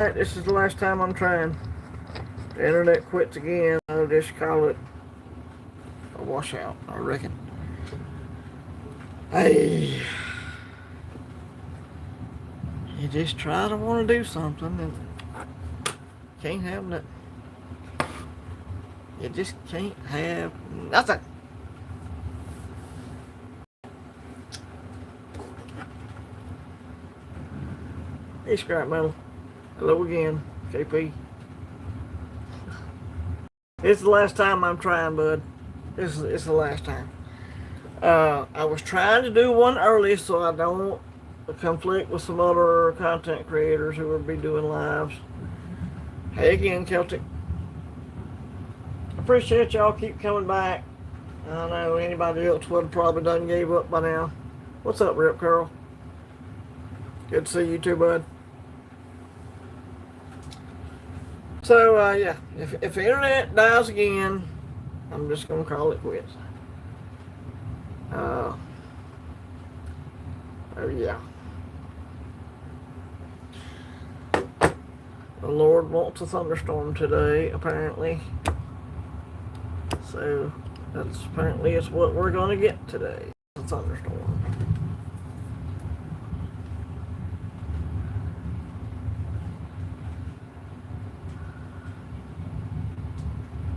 Alright, this is the last time I'm trying. The internet quits again. I'll just call it a washout, I reckon. Hey, you just try to want to do something and can't have nothing. You just can't have nothing. Hey, scrap metal. Hello again, KP. It's the last time I'm trying, bud. It's the last time. I was trying to do one early so I don't conflict with some other content creators who will be doing lives. Hey again, Celtic. Appreciate y'all keep coming back. I don't know anybody else would have probably done gave up by now. What's up, Rip Curl? Good to see you too, bud. So, yeah, if the internet dies again, I'm just going to call it quits. Oh, yeah. The Lord wants a thunderstorm today, apparently. So, that's apparently it's what we're going to get today, a thunderstorm.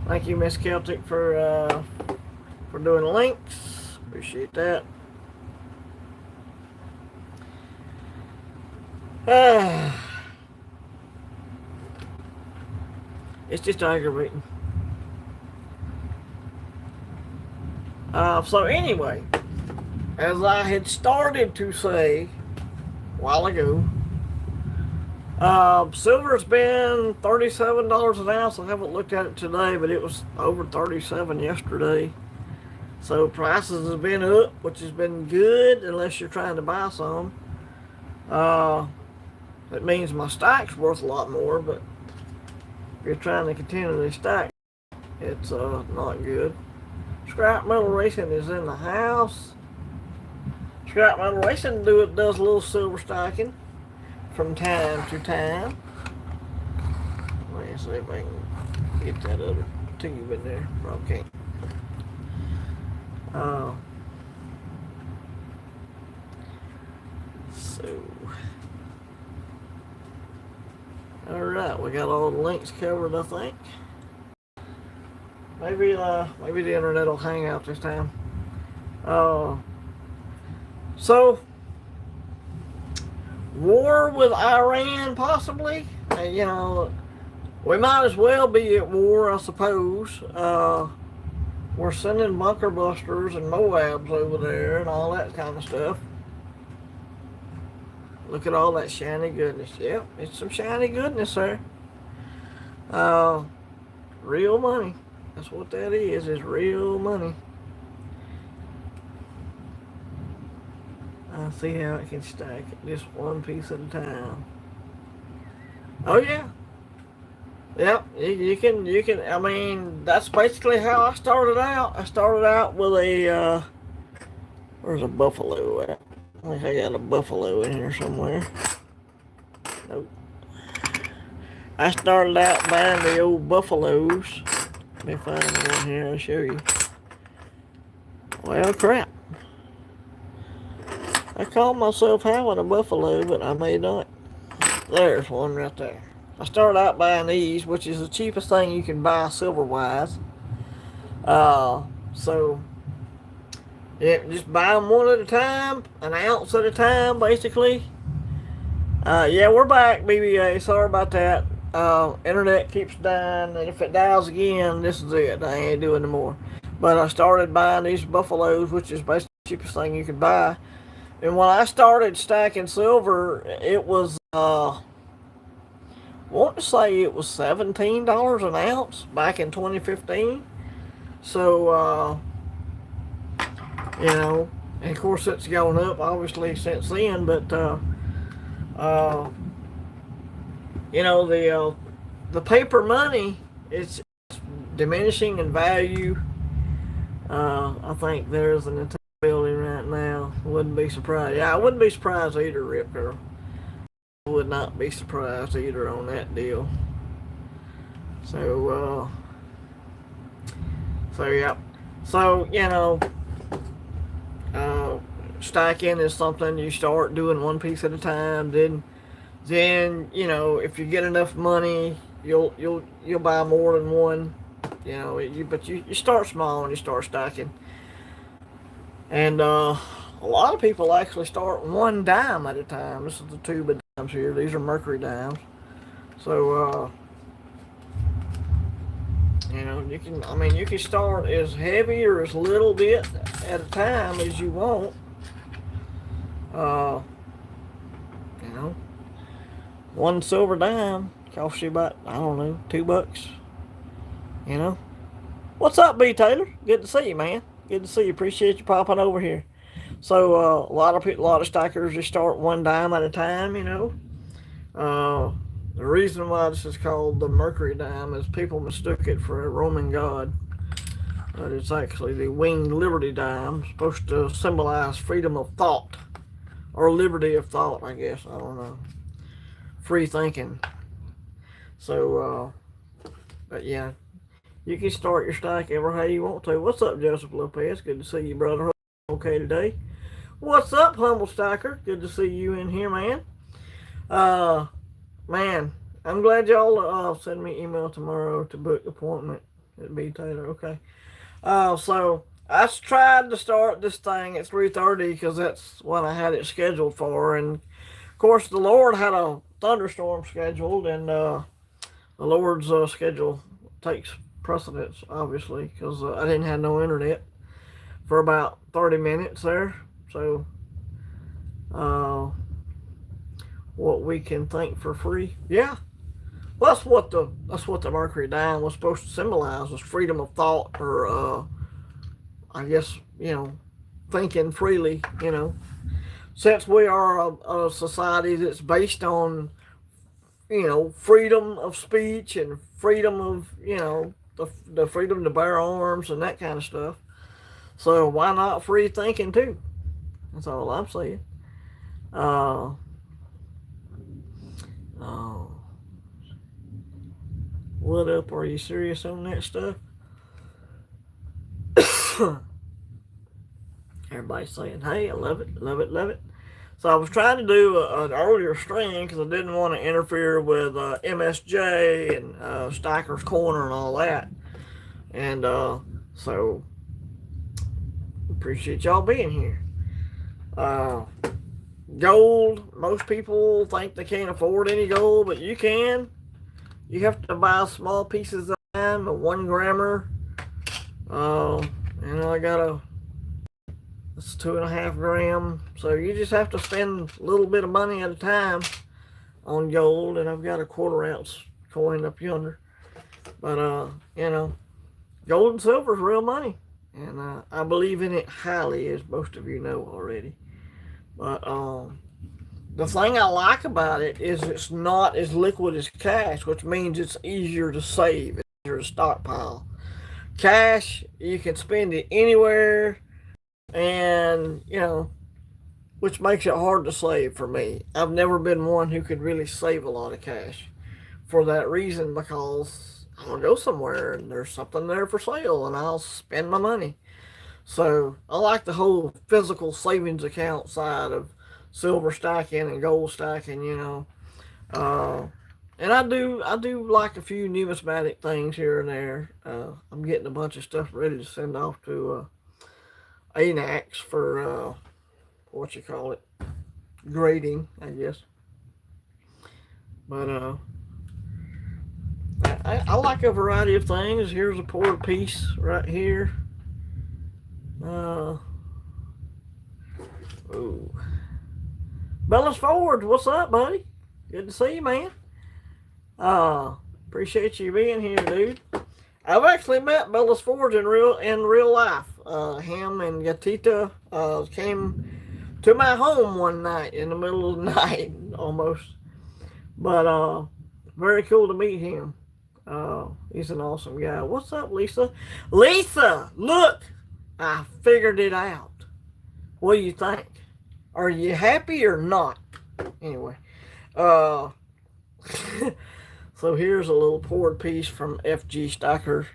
Thank you, Miss Celtic, for doing links. Appreciate that. It's just aggravating. So anyway, as I had started to say a while ago, silver's been $37 an ounce. I haven't looked at it today, but it was over 37 yesterday. So prices have been up, which has been good unless you're trying to buy some. It means my stack's worth a lot more, but if you're trying to continually stack, it's not good. Scrap Metal Racing is in the house. Scrap Metal Racing does a little silver stacking from time to time. Let me see if I can get that other tube in there. Probably can't. So, alright, we got all the links covered, I think. Maybe the internet will hang out this time. So, war with Iran, possibly. You know, we might as well be at war, I suppose. We're sending bunker busters and Moabs over there and all that kind of stuff. Look at all that shiny goodness. Yep, it's some shiny goodness there. Real money. That's what that is real money. I see how it can stack it just one piece at a time. Oh yeah. Yep, you can, I mean, that's basically how I started out. I started out with a, where's a buffalo at? I think I got a buffalo in here somewhere. Nope. I started out buying the old buffaloes. Let me find one here, I'll show you. Well, crap. I called myself having a buffalo, but I may not. There's one right there. I started out buying these, which is the cheapest thing you can buy silver-wise. So, yeah, just buy them one at a time, an ounce at a time, basically. Yeah, we're back, BBA. Sorry about that. Internet keeps dying, and if it dies again, this is it. I ain't doing no more. But I started buying these buffaloes, which is basically the cheapest thing you can buy. And when I started stacking silver, it was, I want to say it was $17 an ounce back in 2015. So, you know, and of course it's gone up obviously since then, but, you know, the paper money is diminishing in value. I think there's an entire building right now. Wouldn't be surprised. Yeah, I wouldn't be surprised either, Rip Girl. I wouldn't would not be surprised either on that deal. So, yeah. So, stacking is something you start doing one piece at a time. Then if you get enough money, you'll buy more than one. But you start small and you start stacking. And a lot of people actually start one dime at a time. This is the tube of dimes here. These are mercury dimes. So you can start as heavy or as little bit at a time as you want. One silver dime costs you about, I don't know, $2. What's up, B. Taylor? Good to see you, man. Good to see you. Appreciate you popping over here. So a lot of stackers just start one dime at a time. The reason why this is called the mercury dime is people mistook it for a Roman god, but it's actually the winged liberty dime, supposed to symbolize freedom of thought or liberty of thought. I guess, I don't know, free thinking. So, but yeah. You can start your stack ever how you want to. What's up, Joseph Lopez? Good to see you, brother. Okay today. What's up, Humble Stacker? Good to see you in here, man. Man, I'm glad y'all send me email tomorrow to book appointment at B. Taylor. Okay. So I tried to start this thing at 3:30 because that's what I had it scheduled for, and of course the Lord had a thunderstorm scheduled, and the Lord's schedule takes precedence, obviously, because I didn't have no internet for about 30 minutes there. So what we can think for free, yeah. Well, that's what the mercury dime was supposed to symbolize, was freedom of thought, or I guess thinking freely. Since we are a society that's based on freedom of speech and freedom of the freedom to bear arms and that kind of stuff. So why not free thinking too? That's all I'm saying. What up? Are you serious on that stuff? Everybody's saying, hey, I love it, love it, love it. So I was trying to do an earlier stream because I didn't want to interfere with MSJ and Stacker's Corner and all that. And so appreciate y'all being here. Gold, most people think they can't afford any gold, but you can. You have to buy small pieces at a time, a 1 grammer. I got it's 2.5 gram. So you just have to spend a little bit of money at a time on gold. And I've got a 1/4 ounce coin up yonder. But, gold and silver is real money. And I believe in it highly, as most of you know already. But the thing I like about it is it's not as liquid as cash, which means it's easier to save, it's easier to stockpile. Cash, you can spend it anywhere, and which makes it hard to save for me. I've never been one who could really save a lot of cash for that reason, because I'll go somewhere and there's something there for sale and I'll spend my money. So I like the whole physical savings account side of silver stacking and gold stacking, and I do like a few numismatic things here and there. I'm getting a bunch of stuff ready to send off to ANAX for grading, I guess. But I like a variety of things. Here's a poured piece right here. Bellas Ford, what's up, buddy? Good to see you, man. Appreciate you being here, dude. I've actually met Bellas Ford in real life. Him and Gatita came to my home one night in the middle of the night, almost. But very cool to meet him. He's an awesome guy. What's up, Lisa? Lisa, look, I figured it out. What do you think? Are you happy or not? Anyway, Uh, so here's a little poured piece from FG Stocker.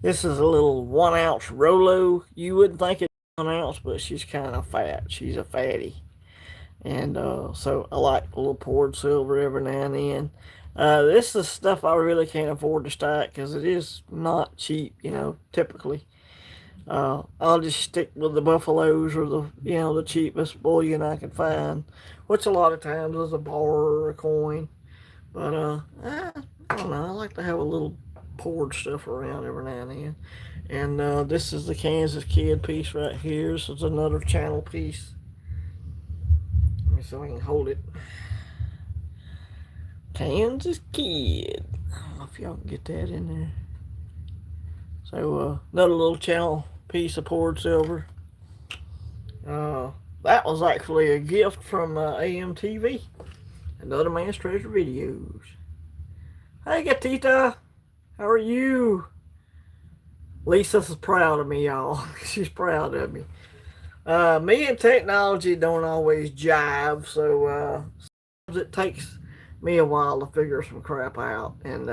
This is a little 1 ounce Rolo. You wouldn't think it's 1 ounce, but she's kind of fat. She's a fatty. And so I like a little poured silver every now and then. This is stuff I really can't afford to stack because it is not cheap, typically. I'll just stick with the buffaloes or the cheapest bullion I can find, which a lot of times is a bar or a coin. But I don't know. I like to have a little poured stuff around every now and then. And this is the Kansas Kid piece right here. This is another channel piece. Let me see if I can hold it. Kansas Kid. I don't know if y'all can get that in there. So another little channel piece of poured silver. That was actually a gift from AMTV. Another Man's Treasure Videos. Hey, Gatita. How are you? Lisa's proud of me, y'all. She's proud of me. Me and technology don't always jive, so it takes me a while to figure some crap out. And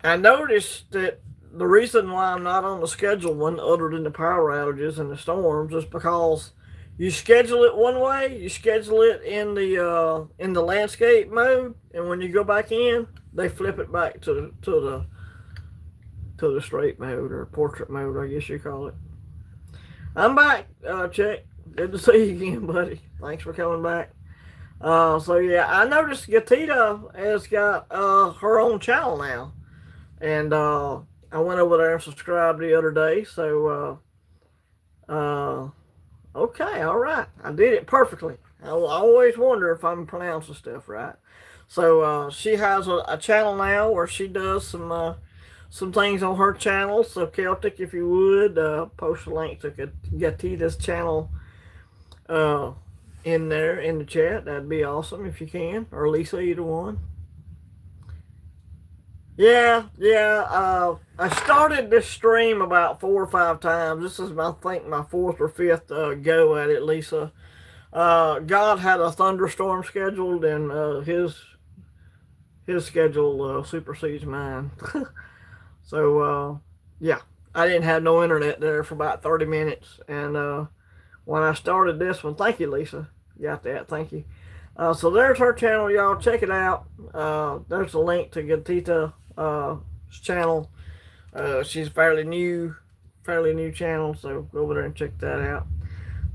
I noticed that the reason why I'm not on the scheduled one, other than the power outages and the storms, is because you schedule it one way, you schedule it in the landscape mode, and when you go back in, they flip it back to the straight mode or portrait mode, I guess you call it. I'm back, Chick. Good to see you again, buddy. Thanks for coming back. So yeah, I noticed Gatita has got her own channel now, and I went over there and subscribed the other day. So okay, all right, I did it perfectly. I always wonder if I'm pronouncing stuff right. So she has a channel now where she does some things on her channel. So Celtic, if you would post a link to Gatita's channel in there in the chat, that'd be awesome if you can, or Lisa, either one. Yeah. I started this stream about 4 or 5 times. This is, I think, my 4th or 5th go at it, Lisa. God had a thunderstorm scheduled, and his schedule supersedes mine. So yeah, I didn't have no internet there for about 30 minutes, and when I started this one, thank you, Lisa. You got that? Thank you. So there's her channel, y'all. Check it out. There's a link to Gatita's channel. She's fairly new channel, so go over there and check that out.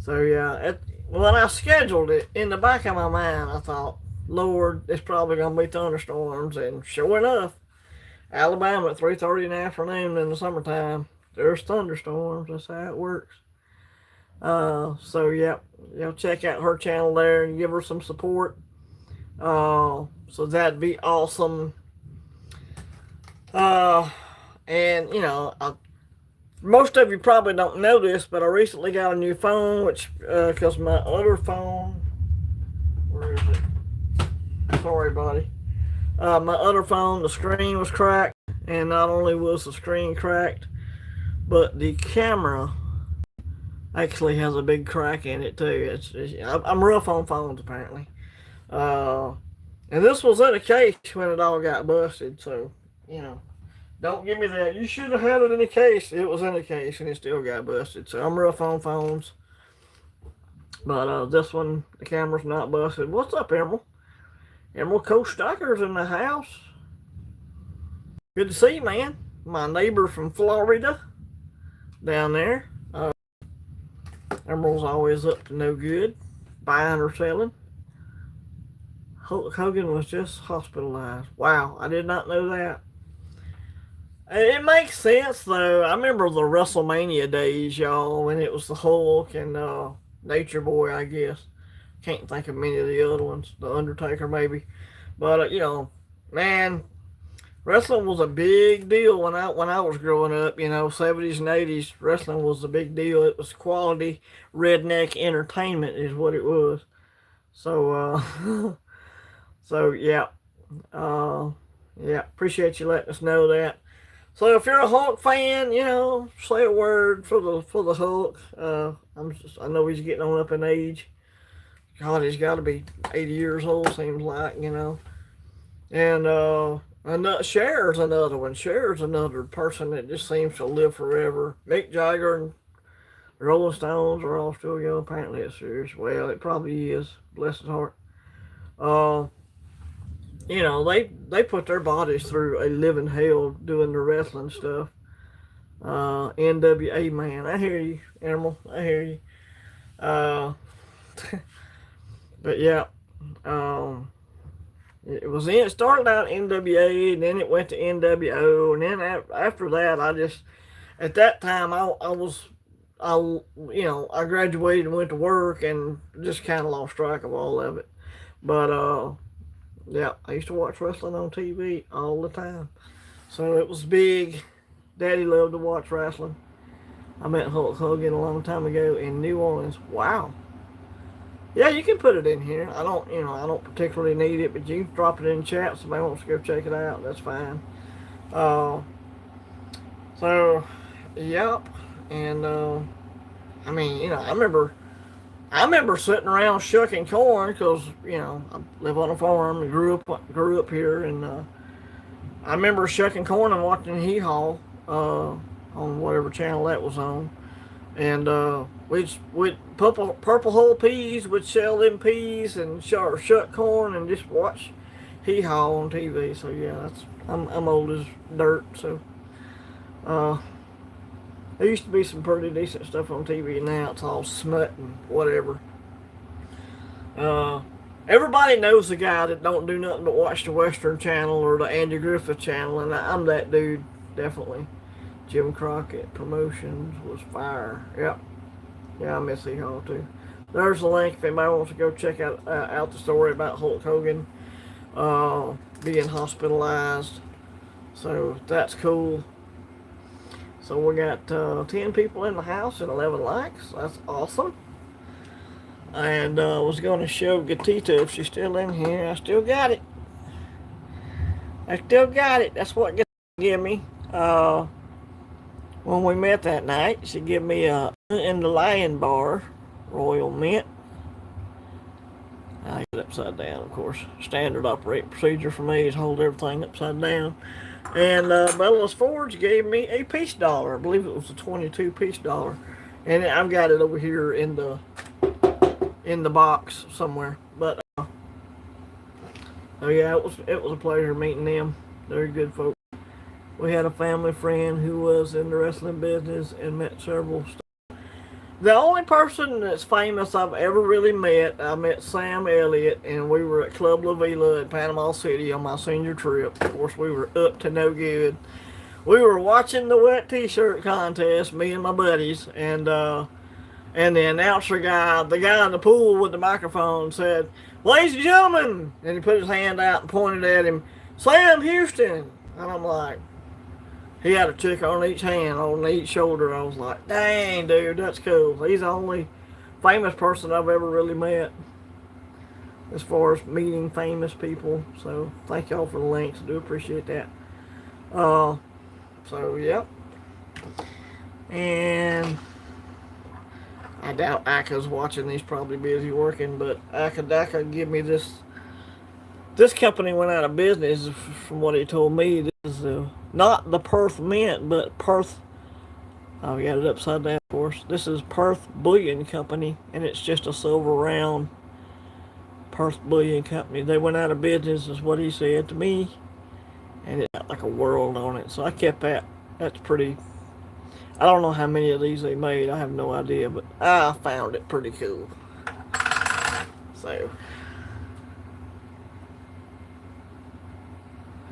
So yeah, when I scheduled it, in the back of my mind, I thought, Lord, it's probably gonna be thunderstorms, and sure enough, Alabama at 3:30 in the afternoon in the summertime, there's thunderstorms. That's how it works. So yeah, check out her channel there and give her some support. So that'd be awesome. And most of you probably don't know this, but I recently got a new phone, which because my other phone, where is it? Sorry, buddy. My other phone, the screen was cracked, and not only was the screen cracked, but the camera actually has a big crack in it too. I'm rough on phones apparently, and this was in a case when it all got busted. So don't give me that. You should have had it in a case. It was in a case and it still got busted. So I'm rough on phones, but this one, the camera's not busted. What's up, Emerald? Emerald Coast Stocker's in the house. Good to see you, man. My neighbor from Florida down there. Emerald's always up to no good, buying or selling. Hulk Hogan was just hospitalized. Wow, I did not know that. It makes sense, though. I remember the WrestleMania days, y'all, when it was the Hulk and Nature Boy, I guess. Can't think of many of the other ones. The Undertaker, maybe. But, man, wrestling was a big deal when I was growing up. 70s and 80s, wrestling was a big deal. It was quality redneck entertainment is what it was. So, so yeah. Yeah, appreciate you letting us know that. So if you're a Hulk fan, say a word for the Hulk. I know he's getting on up in age, God, he's got to be 80 years old, seems like, you know. And Cher's another one. Cher's another person that just seems to live forever. Mick Jagger and the Rolling Stones are all still young. Apparently, it's serious. Well, it probably is. Bless his heart. Uh, you know, they put their bodies through a living hell doing the wrestling stuff. NWA, man, I hear you, Animal. I hear you. Uh, but yeah, um, it started out NWA, and then it went to NWO, and then after that, I just at that time I was I I graduated and went to work and just kind of lost track of all of it. But yeah, I used to watch wrestling on TV all the time, so it was big. Daddy loved to watch wrestling. I met Hulk Hogan a long time ago in New Orleans. Wow. Yeah, you can put it in here. I don't particularly need it, but you can drop it in the chat. If somebody wants to go check it out, that's fine. Uh, so, yep. And I mean, I remember sitting around shucking corn because I live on a farm and grew up here, and I remember shucking corn and watching Hee Haw on whatever channel that was on, and we'd purple hull peas, would shell them peas and shuck corn and just watch Hee Haw on TV. So yeah, I'm old as dirt. So there used to be some pretty decent stuff on TV, and now it's all smut and whatever. Uh, Everybody knows the guy that don't do nothing but watch the Western Channel or the Andy Griffith Channel, and I'm that dude, definitely. Jim Crockett Promotions was fire. Yep. Yeah, I miss Hee Haw too. There's the link if anybody wants to go check out the story about Hulk Hogan being hospitalized. So that's cool. So we got 10 people in the house and 11 likes. That's awesome. And I was going to show Gatita if she's still in here. I still got it. That's what Gatita gave me. When we met that night, she gave me a in the Lion Bar Royal Mint. I get it upside down, of course. Standard operating procedure for me is hold everything upside down. And Bella's Forge gave me a peace dollar. I believe it was a 22 peace dollar, and I've got it over here in the box somewhere. But oh yeah, it was a pleasure meeting them. They're good folks. We had a family friend who was in the wrestling business and met several. The only person that's famous I've ever really met, I met Sam Elliott, and we were at Club La Vila in Panama City on my senior trip. Of course, we were up to no good. We were watching the wet t-shirt contest, me and my buddies, and the announcer guy, the guy in the pool with the microphone, said, "Ladies and gentlemen," and he put his hand out and pointed at him, "Sam Houston." And I'm like, he had a chick on each hand, on each shoulder. I was like, dang, dude, that's cool. He's the only famous person I've ever really met as far as meeting famous people. So thank y'all for the links. I do appreciate that. So, yep. And I doubt Aka's watching. He's probably busy working, but Daka give me this. This company went out of business, from what he told me. This is not the Perth Mint, but Perth. Oh, we got it upside down, of course. This is Perth Bullion Company, and it's just a silver round Perth Bullion Company. They went out of business, is what he said to me, and it got like a world on it. So I kept that. That's pretty. I don't know how many of these they made. I have no idea, but I found it pretty cool. So.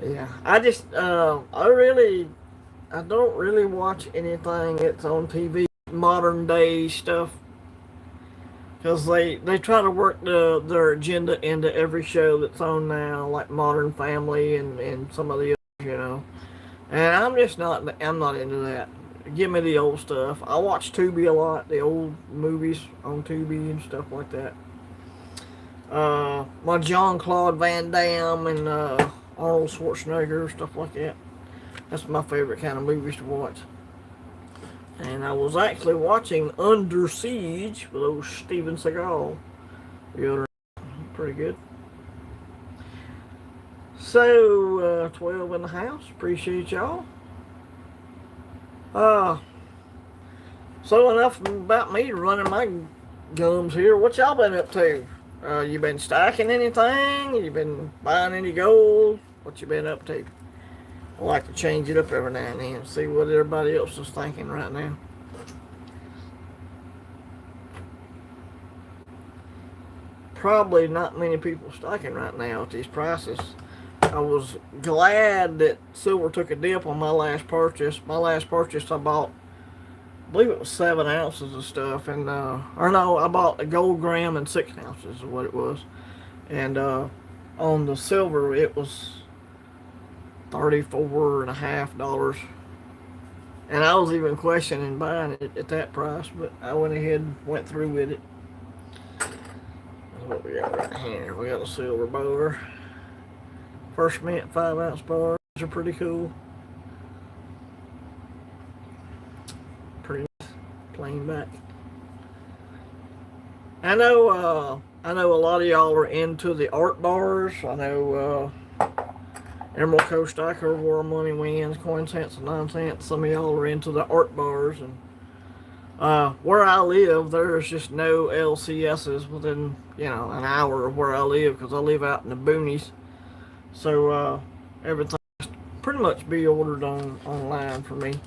Yeah, I don't really watch anything that's on TV, modern day stuff, because they try to work their agenda into every show that's on now, like Modern Family and some of the others, And I'm not into that. Give me the old stuff. I watch Tubi a lot, the old movies on Tubi and stuff like that. My Jean-Claude Van Damme and Arnold Schwarzenegger, stuff like that. That's my favorite kind of movies to watch. And I was actually watching Under Siege with old Steven Seagal The pretty good. So, 12 in the house. Appreciate y'all. So enough about me running my gums here. What y'all been up to? You been stacking anything? You been buying any gold? What you been up to? I like to change it up every now and then. See what everybody else is thinking right now. Probably not many people stacking right now at these prices. I was glad that silver took a dip on my last purchase. My last purchase I bought, I believe it was 7 ounces of stuff, and or no, I bought a gold gram and 6 ounces is what it was. And on the silver it was $34.50. And I was even questioning buying it at that price, but I went ahead and went through with it. That's what we got right here. We got a silver bar. First mint 5-ounce bars are pretty cool. Pretty nice. Plain back. I know a lot of y'all are into the art bars. I know Emerald Coast Stacker, War Money Wins, Coin Cents and 9 cents. Some of y'all are into the art bars, and where I live, there's just no LCSs within an hour of where I live, because I live out in the boonies. So everything pretty much be ordered online for me.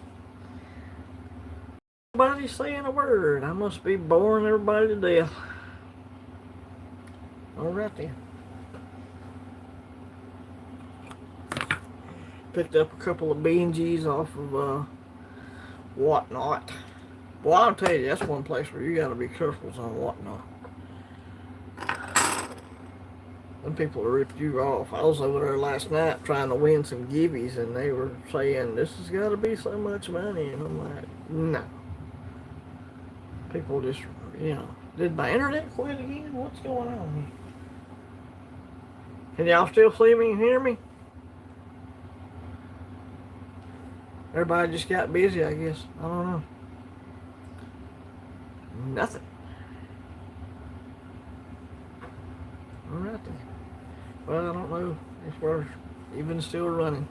Nobody's saying a word. I must be boring everybody to death. Alright then. Picked up a couple of Benjis off of Whatnot. Well, I'll tell you, that's one place where you gotta be careful on Whatnot. Them people will rip you off. I was over there last night trying to win some gibbies, and they were saying, this has got to be so much money. And I'm like, no. People just, did my internet quit again? What's going on here? Can y'all still see me and hear me? Everybody just got busy, I guess. I don't know. Nothing. Alright then. Well, I don't know if we're even still running.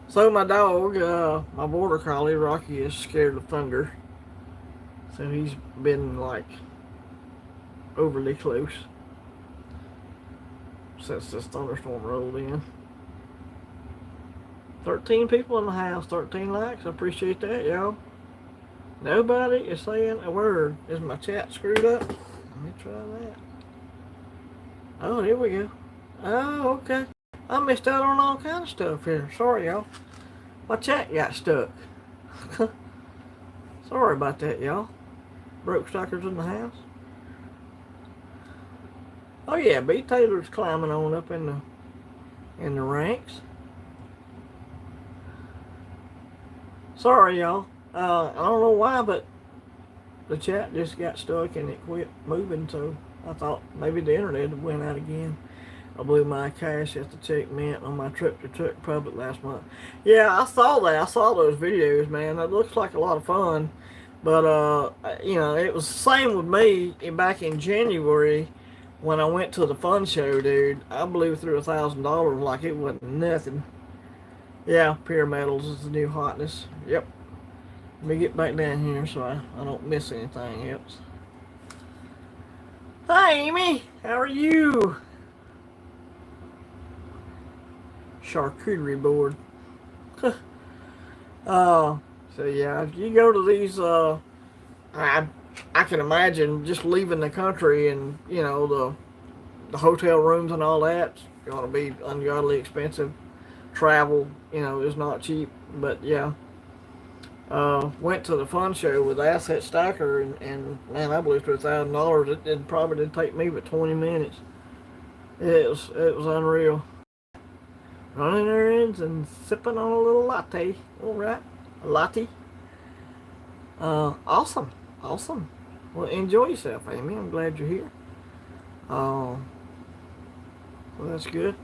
So my dog, my border collie, Rocky, is scared of thunder. So he's been like overly close since this thunderstorm rolled in. 13 people in the house, 13 likes. I appreciate that, y'all. Nobody is saying a word. Is my chat screwed up? Let me try that. Oh, here we go. Oh, okay. I missed out on all kind of stuff here. Sorry, y'all. My chat got stuck. Sorry about that, y'all. Broke Stackers in the house. Oh yeah, B Taylor's climbing on up in the ranks. Sorry, y'all. I don't know why, but the chat just got stuck and it quit moving, so I thought maybe the internet went out again. I blew my cash at the Czech Mint on my trip to Czech Republic last month. Yeah, I saw that. I saw those videos, man. That looks like a lot of fun. But, it was the same with me back in January when I went to the fun show, dude. I blew through $1,000 like it wasn't nothing. Yeah, Pyrametals is the new hotness. Yep. Let me get back down here so I don't miss anything else. Hi, Amy. How are you? Charcuterie board. So yeah, if you go to these, I can imagine just leaving the country and, the hotel rooms and all that's going to be ungodly expensive. Travel, is not cheap, but yeah. Went to the fun show with Asset Stacker, and man, I blew through $1,000. It probably didn't take me but 20 minutes. It was unreal. Running errands and sipping on a little latte. All right, a latte. Awesome. Well, enjoy yourself, Amy. I'm glad you're here. Well, that's good.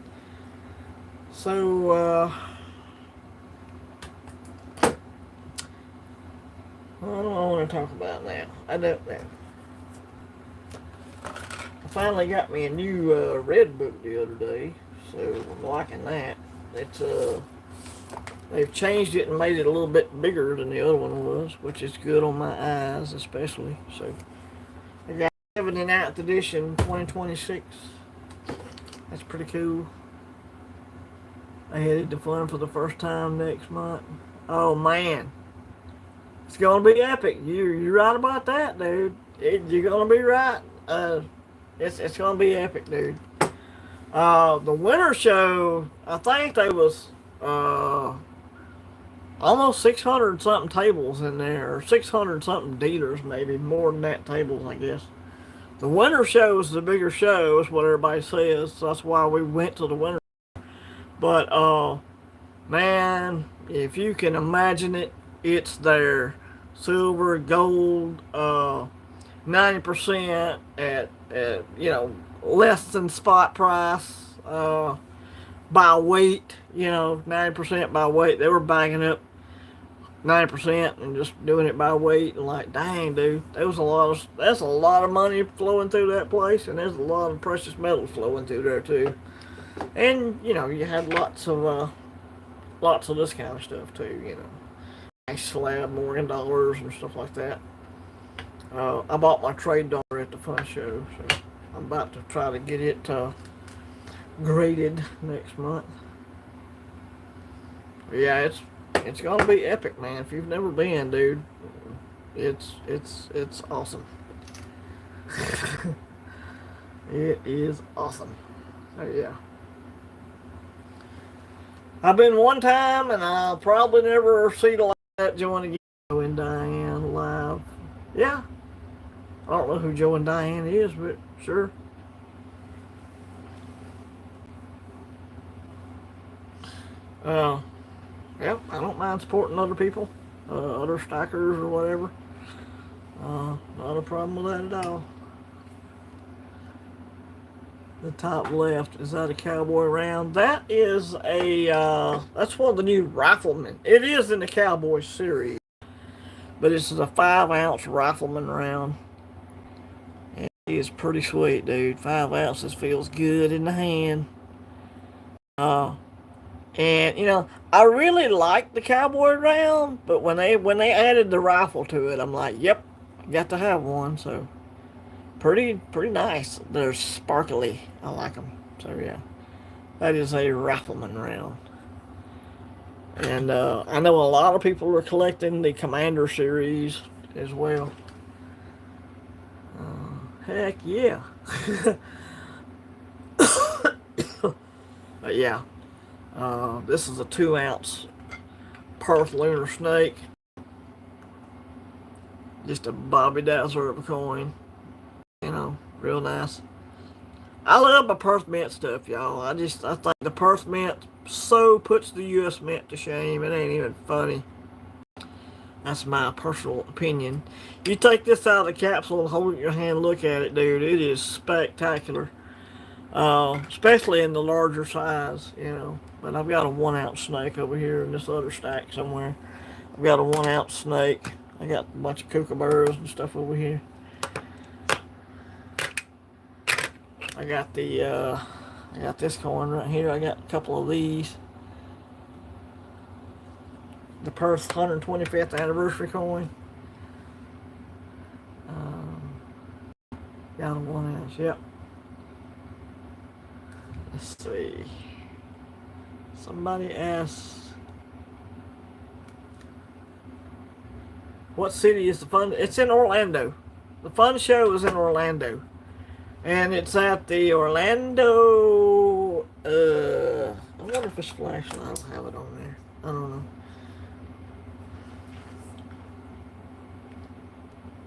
So, what do I want to talk about now? I don't know. finally got me a new red book the other day, so I'm liking that. It's they've changed it and made it a little bit bigger than the other one was, which is good on my eyes especially. So I got 79th edition 2026. That's pretty cool. I headed to fun for the first time next month. Oh man, it's gonna be epic. You're right about that, dude. You're gonna be right. It's gonna be epic, dude. The winter show, I think there was almost 600 something tables in there, or 600 something dealers, maybe more than that tables, I guess. The winter show is the bigger show, is what everybody says. So that's why we went to the winter. But man, if you can imagine it, it's there. Silver, gold, 90% at less than spot price, by weight, 90% by weight. They were banging up 90% and just doing it by weight, and like, dang, dude, that's a lot of money flowing through that place, and there's a lot of precious metals flowing through there too. And you had lots of this kind of stuff too. Nice slab Morgan dollars and stuff like that. I bought my trade dollar at the fun show, so I'm about to try to get it graded next month. But yeah, it's gonna be epic, man. If you've never been, dude, it's awesome. It is awesome. So yeah. I've been one time, and I'll probably never see the like that joint again. Joe and Diane live. Yeah. I don't know who Joe and Diane is, but sure. Yeah, I don't mind supporting other people, other stackers or whatever. Not a problem with that at all. The top left, is that a cowboy round? That is that's one of the new riflemen. It is in the cowboy series, but this is a 5-ounce rifleman round. And it is pretty sweet, dude. 5 ounces feels good in the hand. And I really like the cowboy round, but when they added the rifle to it, I'm like, yep, got to have one. So pretty nice. They're sparkly. I like them. So yeah, that is a rifleman round. And I know a lot of people are collecting the Commander series as well. Heck yeah. But yeah, this is a 2-ounce Perth lunar snake. Just a Bobby Dazzler of a coin. Real nice. I love my Perth Mint stuff, y'all. I think the Perth Mint so puts the U.S. Mint to shame. It ain't even funny. That's my personal opinion. You take this out of the capsule and hold it in your hand, look at it, dude. It is spectacular. Especially in the larger size, But I've got a 1-ounce snake over here in this other stack somewhere. I've got a 1-ounce snake. I got a bunch of kookaburras and stuff over here. I got this coin right here. I got a couple of these. The Perth 125th anniversary coin. Got a 1-ounce, yep. Let's see. Somebody asked, what city is the fun? It's in Orlando. The fun show is in Orlando. And it's at the Orlando, I wonder if it's flashing. I don't have it on there. I don't know.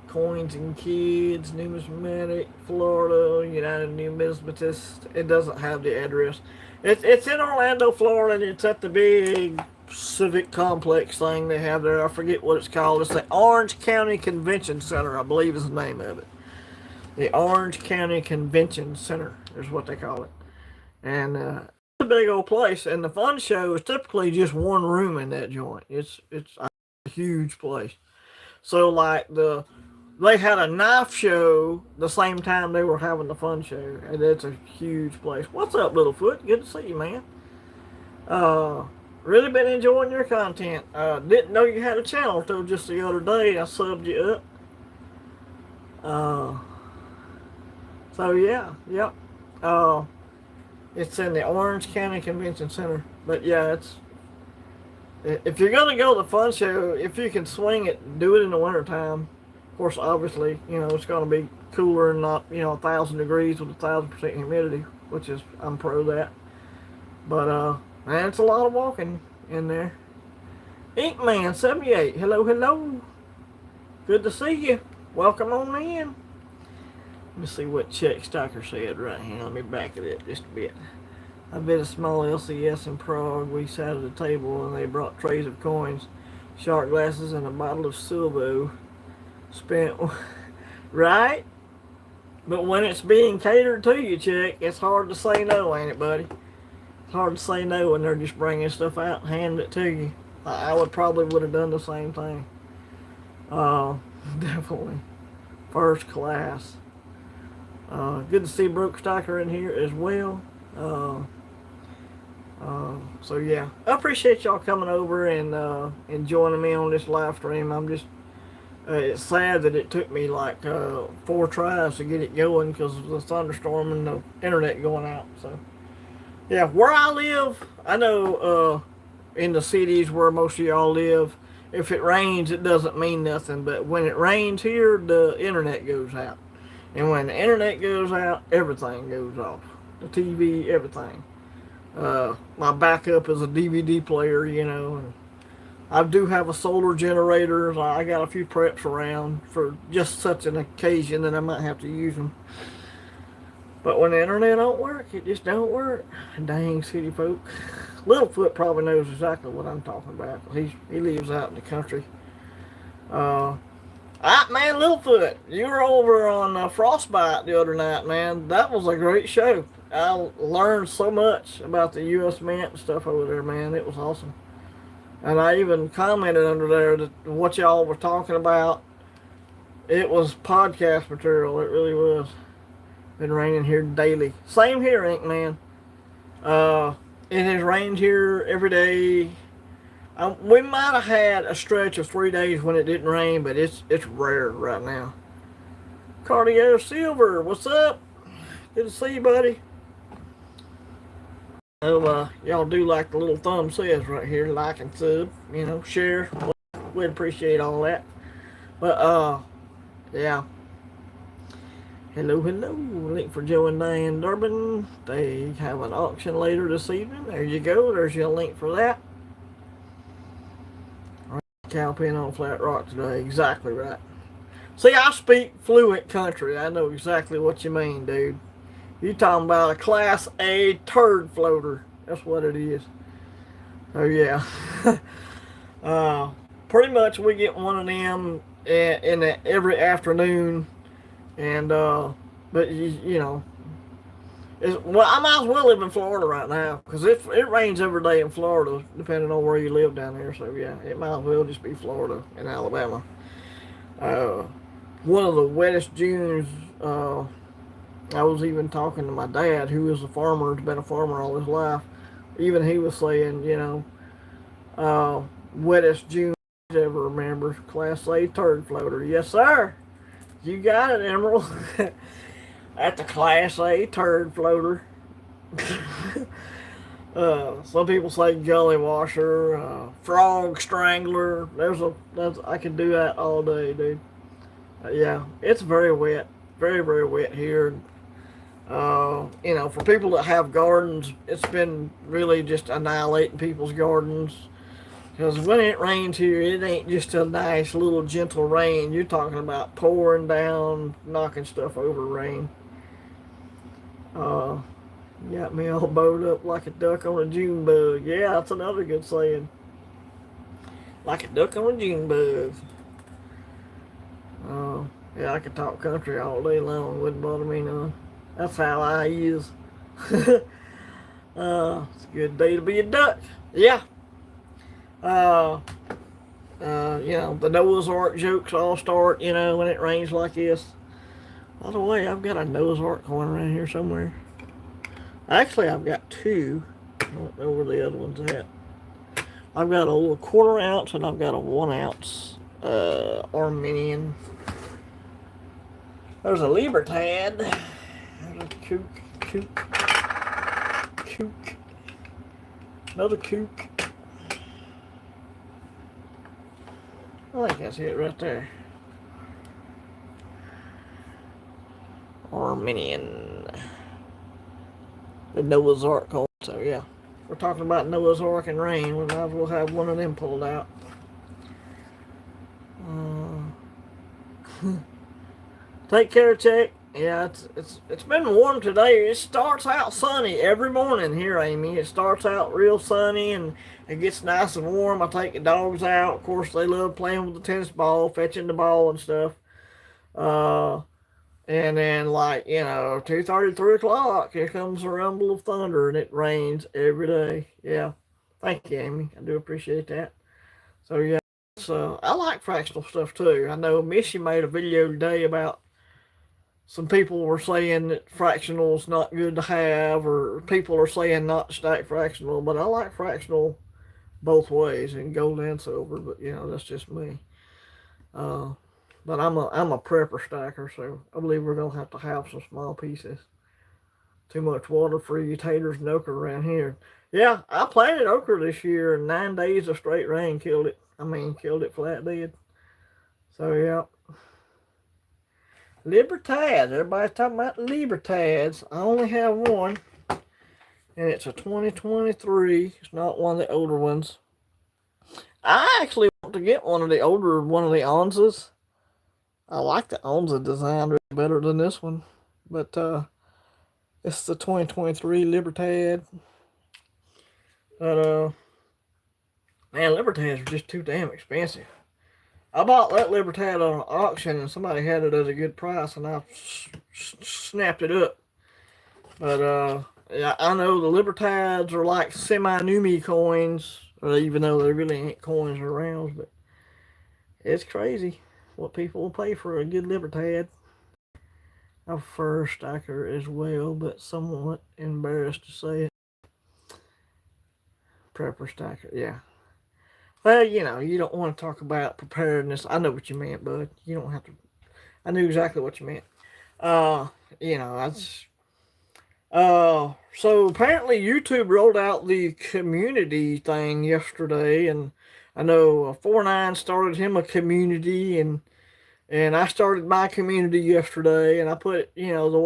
Coins and Kids, Numismatic, Florida, United Numismatists. It doesn't have the address. It's in Orlando, Florida, and it's at the big civic complex thing they have there. I forget what it's called. It's the Orange County Convention Center, I believe is the name of it. The Orange County Convention Center is what they call it. And it's a big old place. And the fun show is typically just one room in that joint. It's a huge place. So like the they had a knife show the same time they were having the fun show, and it's a huge place. What's up, Littlefoot? Good to see you, man. Uh, really been enjoying your content. Didn't know you had a channel till just the other day. I subbed you up. Uh, so yeah, yep. It's in the Orange County Convention Center. But yeah, it's if you're gonna go to the fun show, if you can swing it, do it in the wintertime. Of course, obviously, it's gonna be cooler and not 1,000 degrees with 1,000% humidity, which is I'm pro that. But man, it's a lot of walking in there. Inkman78, hello, hello. Good to see you. Welcome on in. Let me see what Check Stocker said right here. Let me back it up just a bit. I bet a small LCS in Prague. We sat at a table and they brought trays of coins, shark glasses, and a bottle of Silvo. Spent, right? But when it's being catered to you, Check, it's hard to say no, ain't it, buddy? It's hard to say no when they're just bringing stuff out and handing it to you. I would have done the same thing. Definitely. First class. Good to see Brooke Stocker in here as well. So yeah, I appreciate y'all coming over and joining me on this live stream. I'm just it's sad that it took me like 4 tries to get it going because of the thunderstorm and the internet going out. So yeah, where I live, I know in the cities where most of y'all live, if it rains, it doesn't mean nothing. But when it rains here, the internet goes out. And when the internet goes out, everything goes off. The TV, everything. My backup is a DVD player, and I do have a solar generator. I got a few preps around for just such an occasion that I might have to use them. But when the internet don't work, it just don't work. Dang city folk. Littlefoot probably knows exactly what I'm talking about. He lives out in the country. Man, Littlefoot, you were over on Frostbite the other night, man. That was a great show. I learned so much about the U.S. Mint and stuff over there, man. It was awesome. And I even commented under there that what y'all were talking about, it was podcast material. It really was. Been raining here daily. Same here, Ink Man. It has rained here every day. We might have had a stretch of 3 days when it didn't rain, but it's rare right now. Cardio Silver, what's up? Good to see you, buddy. Oh, y'all do like the little thumb says right here, like and sub, share. We'd appreciate all that. But yeah. Hello, hello. Link for Joe and Diane Durbin. They have an auction later this evening. There you go. There's your link for that. Cow pen on flat rock today. Exactly right. See, I speak fluent country. I know exactly what you mean, dude. You talking about a Class A turd floater. That's what it is. Oh, yeah. Pretty much we get one of them every afternoon. And, but, I might as well live in Florida right now because it rains every day in Florida, depending on where you live down there. So yeah, it might as well just be Florida and Alabama. One of the wettest Junes. I was even talking to my dad, who is a farmer, has been a farmer all his life. Even he was saying, wettest June ever remember. Class A turd floater. Yes, sir. You got it, Emerald. That's a Class A turd floater. Some people say gully washer, frog strangler. I can do that all day, dude. Yeah, it's very wet, very very wet here. For people that have gardens, it's been really just annihilating people's gardens. Because when it rains here, it ain't just a nice little gentle rain. You're talking about pouring down, knocking stuff over rain. Got me all bowed up like a duck on a June bug. Yeah, that's another good saying. Like a duck on a June bug. Yeah, I could talk country all day long. Wouldn't bother me none. That's how I is. It's a good day to be a duck. Yeah. You know, the Noah's Ark jokes all start, you know, when it rains like this. By the way, I've got a Noah's Ark going around here somewhere. Actually, I've got two. I don't know where the other one's at. I've got a little 1/4 ounce and I've got a 1 ounce Armenian. There's a Libertad. There's a kook. Another kook. I think that's it right there. Armenian. The Noah's Ark. So yeah, we're talking about Noah's Ark and rain. We might as well have one of them pulled out. Take care, Chick. Yeah, it's been warm today. It starts out sunny every morning here, Amy. It starts out real sunny and it gets nice and warm. I take the dogs out. Of course, they love playing with the tennis ball, fetching the ball and stuff. Uh, and then like 2:30, 3 o'clock, here comes a rumble of thunder, and it rains every day. Yeah, thank you, Amy. I do appreciate that. So yeah, so I like fractional stuff too. I know Missy made a video today about some people were saying that fractional is not good to have, or people are saying not to stack fractional, but I like fractional both ways in gold and silver. But that's just me. Uh, but I'm a prepper stacker, so I believe we're gonna have some small pieces. Too much water for you taters and okra around here. Yeah, I planted okra this year, and 9 days of straight rain killed it. I mean, killed it flat dead. So yeah. Libertads. Everybody's talking about Libertads. I only have one, and it's a 2023. It's not one of the older ones. I actually want to get one of the Onzas. I like the Onza design better than this one, but it's the 2023 Libertad. But man, Libertads are just too damn expensive. I bought that Libertad on an auction and somebody had it at a good price and I snapped it up. But yeah, I know the Libertads are like semi-numi coins, even though they really ain't coins or rounds, but it's crazy what people will pay for a good Libertad. I'm a fur stacker as well, but somewhat embarrassed to say it. Prepper stacker, yeah. Well, you don't want to talk about preparedness. I know what you meant, bud. You don't have to. I knew exactly what you meant. Uh, that's. So apparently YouTube rolled out the community thing yesterday, and I know 49 started him a community, and I started my community yesterday, and I put, the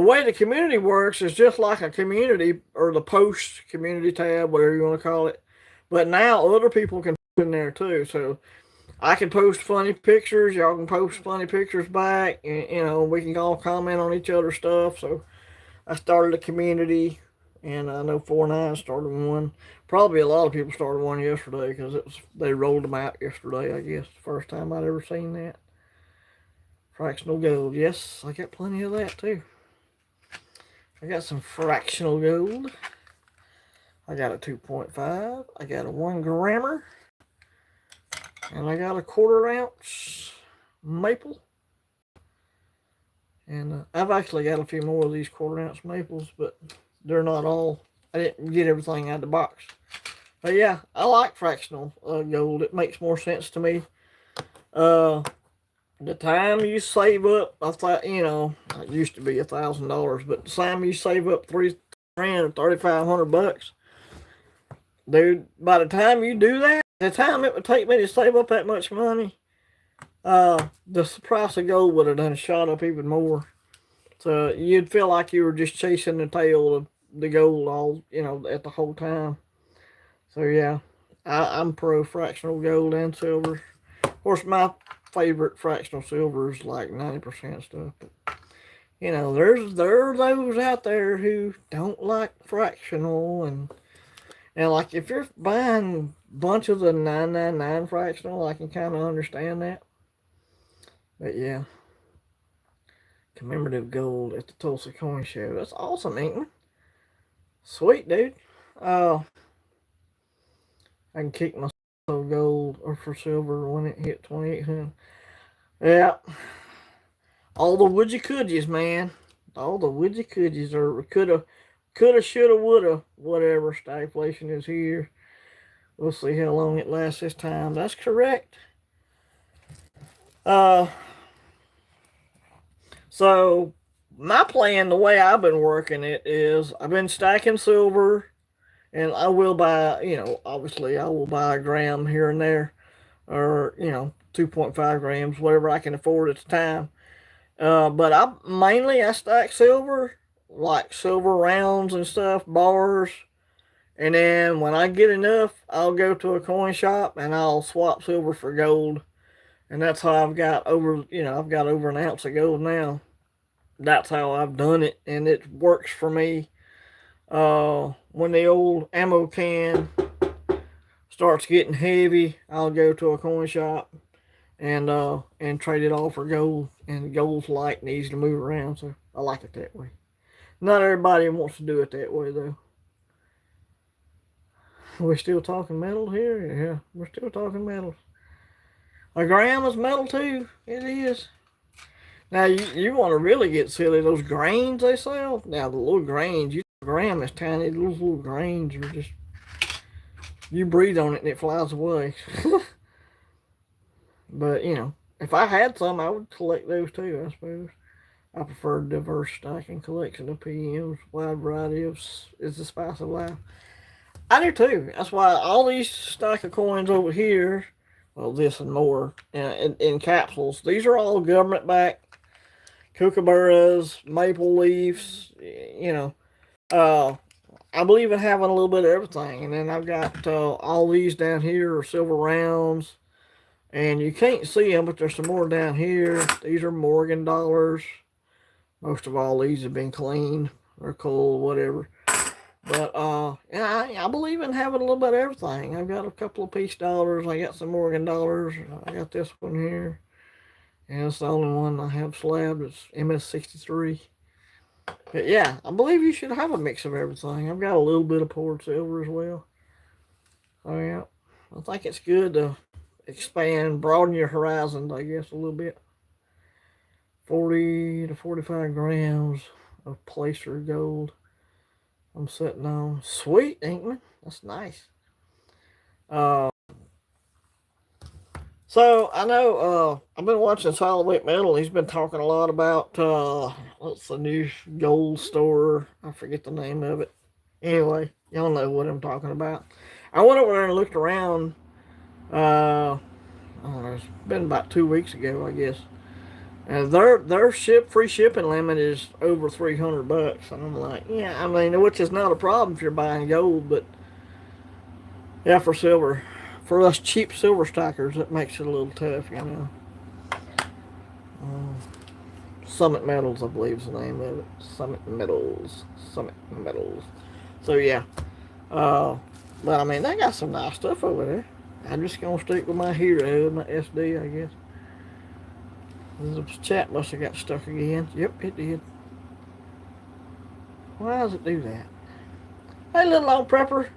way the community works is just like a community or the post community tab, whatever you want to call it. But now other people can put in there too. So I can post funny pictures. Y'all can post funny pictures back. And, we can all comment on each other's stuff. So I started a community. And I know 49 started one. Probably a lot of people started one yesterday because they rolled them out yesterday, I guess. First time I'd ever seen that. Fractional gold. Yes, I got plenty of that too. I got some fractional gold. I got a 2.5. I got a 1 grammer. And I got a 1/4 ounce maple. And I've actually got a few more of these 1/4 ounce maples, but they're not all. I didn't get everything out of the box. But yeah, I like fractional gold. It makes more sense to me. The time you save up, I thought, it used to be $1,000, but the time you save up $3,000 or $3,500, dude, by the time you do that, the time it would take me to save up that much money, the price of gold would have done shot up even more. So you'd feel like you were just chasing the tail of the gold all, at the whole time. So yeah, I'm pro fractional gold and silver. Of course, my favorite fractional silver is like 90% stuff. But, there are those out there who don't like fractional, and like if you're buying a bunch of the 999 fractional, I can kind of understand that. But yeah, commemorative gold at the Tulsa Coin Show. That's awesome, ain't it? Sweet, dude. I can kick myself for gold or for silver when it hit 2,800. Yeah, all the would you could yous, man. All the would you could yous, or coulda, shoulda, woulda, whatever. Stagflation is here. We'll see how long it lasts this time. That's correct. Uh, so my plan, the way I've been working it is, I've been stacking silver, and I will buy, obviously I will buy a gram here and there, or 2.5 grams, whatever I can afford at the time. But I stack silver, like silver rounds and stuff, bars, and then when I get enough, I'll go to a coin shop and I'll swap silver for gold, and that's how I've got over an ounce of gold now. That's how I've done it, and it works for me. When the old ammo can starts getting heavy, I'll go to a coin shop and trade it all for gold. And gold's light and easy to move around, so I like it that way. Not everybody wants to do it that way though. We're still talking metal here? Yeah, we're still talking metals. A gram is metal too. It is. Now you want to really get silly. Those grains they sell. Now the little grains, a gram is tiny. Those little grains are just, you breathe on it and it flies away. But if I had some, I would collect those too. I suppose. I prefer diverse stacking collection of PMs. Wide variety is the spice of life. I do too. That's why all these stack of coins over here, well, this and more, in capsules, these are all government backed. Kookaburras, maple leaves, I believe in having a little bit of everything. And then I've got all these down here are silver rounds. And you can't see them, but there's some more down here. These are Morgan dollars. Most of all these have been cleaned or cold, whatever. But yeah, I believe in having a little bit of everything. I've got a couple of peace dollars. I got some Morgan dollars. I got this one here. And it's the only one I have slabbed. It's MS63. But yeah, I believe you should have a mix of everything. I've got a little bit of poured silver as well. So yeah, I think it's good to expand, broaden your horizons, I guess, a little bit. 40 to 45 grams of placer gold I'm sitting on. Sweet, Inkman. That's nice. So I know I've been watching Solid Weight Metal. He's been talking a lot about what's the new gold store? I forget the name of it. Anyway, y'all know what I'm talking about. I went over there and looked around. I don't know. It's been about 2 weeks ago, I guess. And their free shipping limit is over $300, and I'm like, yeah, I mean, which is not a problem if you're buying gold, but yeah, for silver, for us cheap silver stackers, it makes it a little tough. Summit Metals, I believe, is the name of it. Summit Metals. So yeah, but I mean, they got some nice stuff over there. I'm just gonna stick with my hero, my SD, I guess. The chat must have got stuck again. Yep, it did. Why does it do that? Hey, little old prepper.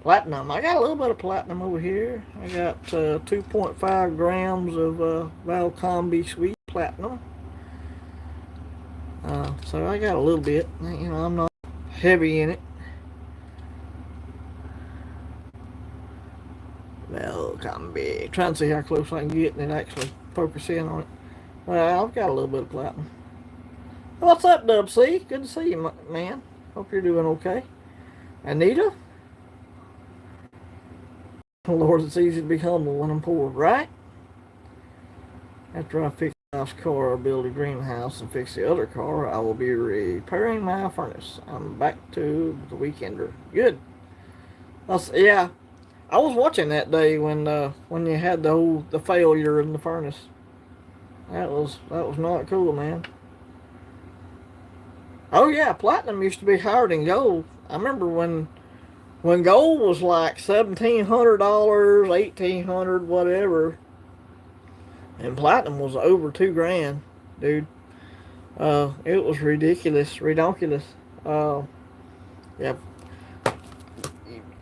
Platinum. I got a little bit of platinum over here. I got 2.5 grams of Valcombi sweet platinum. So I got a little bit. I'm not heavy in it. Valcombi. Trying to see how close I can get and actually focus in on it. Well, I've got a little bit of platinum. What's up, Dub C? Good to see you, man. Hope you're doing okay. Anita? Lord, it's easy to be humble when I'm poor, right? After I fix the house car, build a greenhouse, and fix the other car, I will be repairing my furnace. I'm back to the weekender. Good. Yeah, I was watching that day when you had the failure in the furnace. That was not cool, man. Oh yeah, platinum used to be higher than gold. I remember when gold was like $1,700, $1,800, whatever, and platinum was over $2,000, dude. It was ridiculous, redonkulous. Yeah,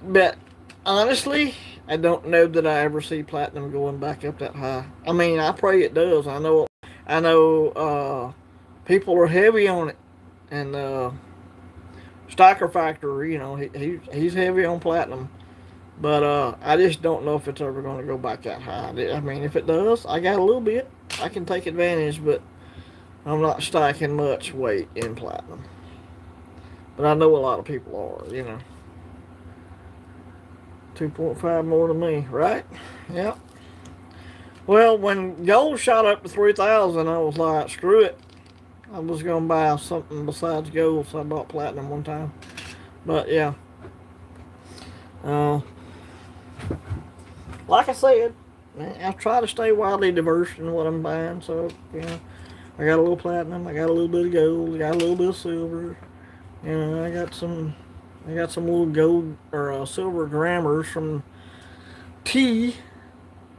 but honestly, I don't know that I ever see platinum going back up that high. I mean, I pray it does. I know people are heavy on it, and Stacker Factor, he's heavy on platinum. But I just don't know if it's ever going to go back that high. I mean, if it does, I got a little bit. I can take advantage, but I'm not stacking much weight in platinum. But I know a lot of people are. 2.5 more than me, right? Yep. Well, when gold shot up to 3,000, I was like, screw it. I was going to buy something besides gold, so I bought platinum one time. But yeah. Uh, like I said, I try to stay wildly diverse in what I'm buying. So, I got a little platinum, I got a little bit of gold, I got a little bit of silver. I got some little gold or silver grammars from T,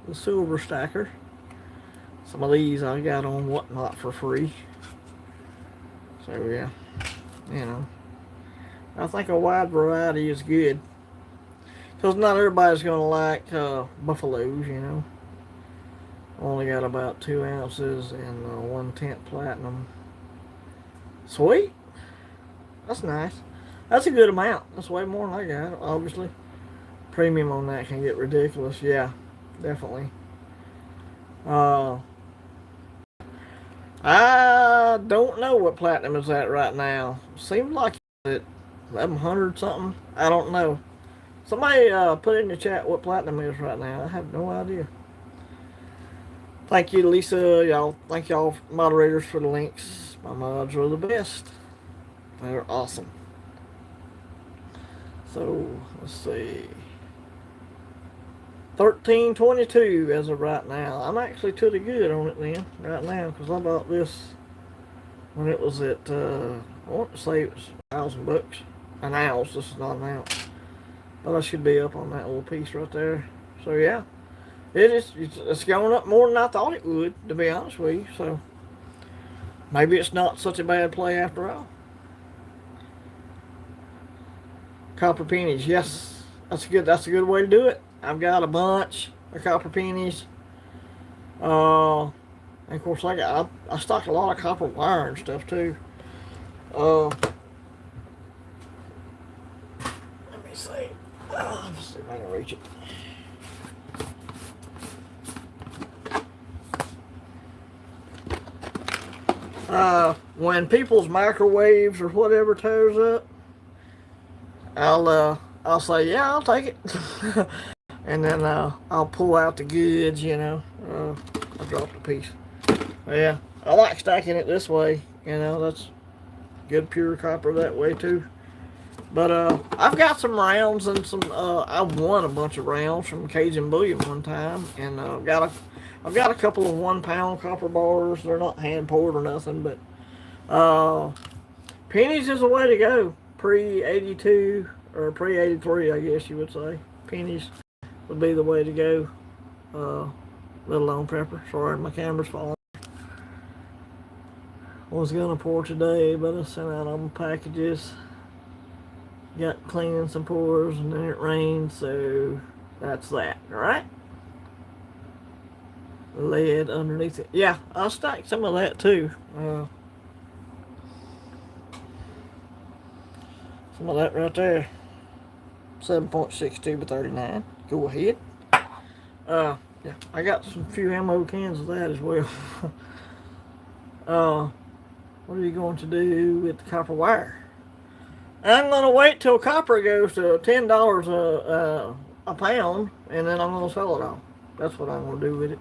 the silver stacker. Some of these I got on Whatnot for free. So yeah, I think a wide variety is good. Because not everybody's going to like buffaloes. Only got about 2 ounces and 1/10 platinum. Sweet. That's nice. That's a good amount. That's way more than I got, obviously. Premium on that can get ridiculous. Yeah, definitely. I don't know what platinum is at right now. Seems like it's at 1100 something. I don't know. Somebody put in the chat what platinum is right now. I have no idea. Thank you, Lisa. Thank y'all moderators for the links. My mods are the best. They're awesome. So, let's see. 1322 as of right now. I'm actually to the good on it then, right now, because I bought this when it was at, I want to say it was $1,000 an ounce. This is not an ounce. But I should be up on that little piece right there. So, yeah. It's going up more than I thought it would, to be honest with you. So, maybe it's not such a bad play after all. Copper pennies, yes. That's a good way to do it. I've got a bunch of copper pennies. And of course, I stock a lot of copper wire and stuff too. Let me see. Let's see if I can reach it. When people's microwaves or whatever tears up, I'll say, yeah, I'll take it. And then I'll pull out the goods, I'll drop the piece. But yeah, I like stacking it this way. That's good pure copper that way too. But I've got some rounds and I won a bunch of rounds from Cajun Bullion one time, and I've got a couple of 1 pound copper bars. They're not hand poured or nothing, but pennies is the way to go. Pre-82 or pre-83, I guess you would say. Pennies would be the way to go. Let alone pepper. Sorry, my camera's falling. I was gonna pour today, but I sent out all my packages. Got cleaning some pours, and then it rained, so that's that. All right. Lead underneath it. Yeah, I'll stack some of that too. Some of that right there. 7.62 by 39. Go ahead. Yeah, I got some few ammo cans of that as well. What are you going to do with the copper wire? I'm going to wait till copper goes to $10 a pound, and then I'm going to sell it all. That's what I'm going to do with it.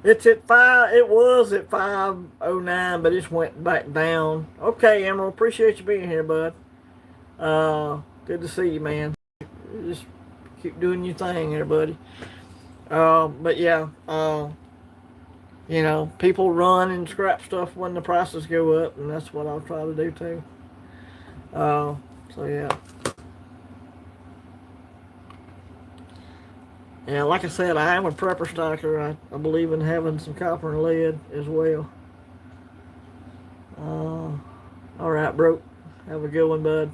It's at 5. It was at 509, but it's went back down. Okay, Emerald, appreciate you being here, bud. Good to see you, man. Just keep doing your thing here, buddy. But yeah, people run and scrap stuff when the prices go up, and that's what I'll try to do too. So yeah. Yeah, like I said, I am a prepper stacker. I believe in having some copper and lead as well. All right, bro. Have a good one, bud.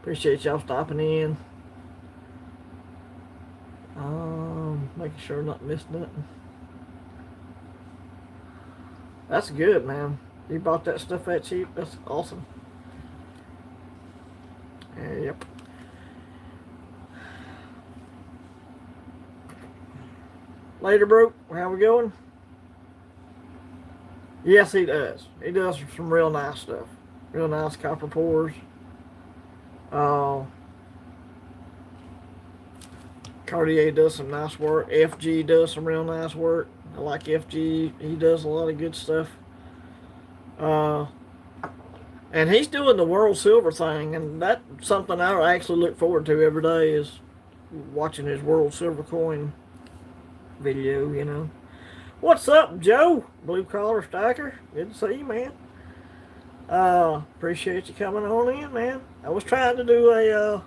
Appreciate y'all stopping in. Making sure I'm not missing nothing. That's good, man. You bought that stuff that cheap? That's awesome. Yep. Later, bro. How we going? Yes, he does. He does some real nice stuff. Real nice copper pours. Uh, Cartier does some nice work. FG does some real nice work. I like FG. He does a lot of good stuff. Uh, and he's doing the world silver thing, and that's something I actually look forward to every day is watching his world silver coin video, you know. What's up, Joe? Blue collar stacker. Good to see you, man. Appreciate you coming on in, man. I was trying to do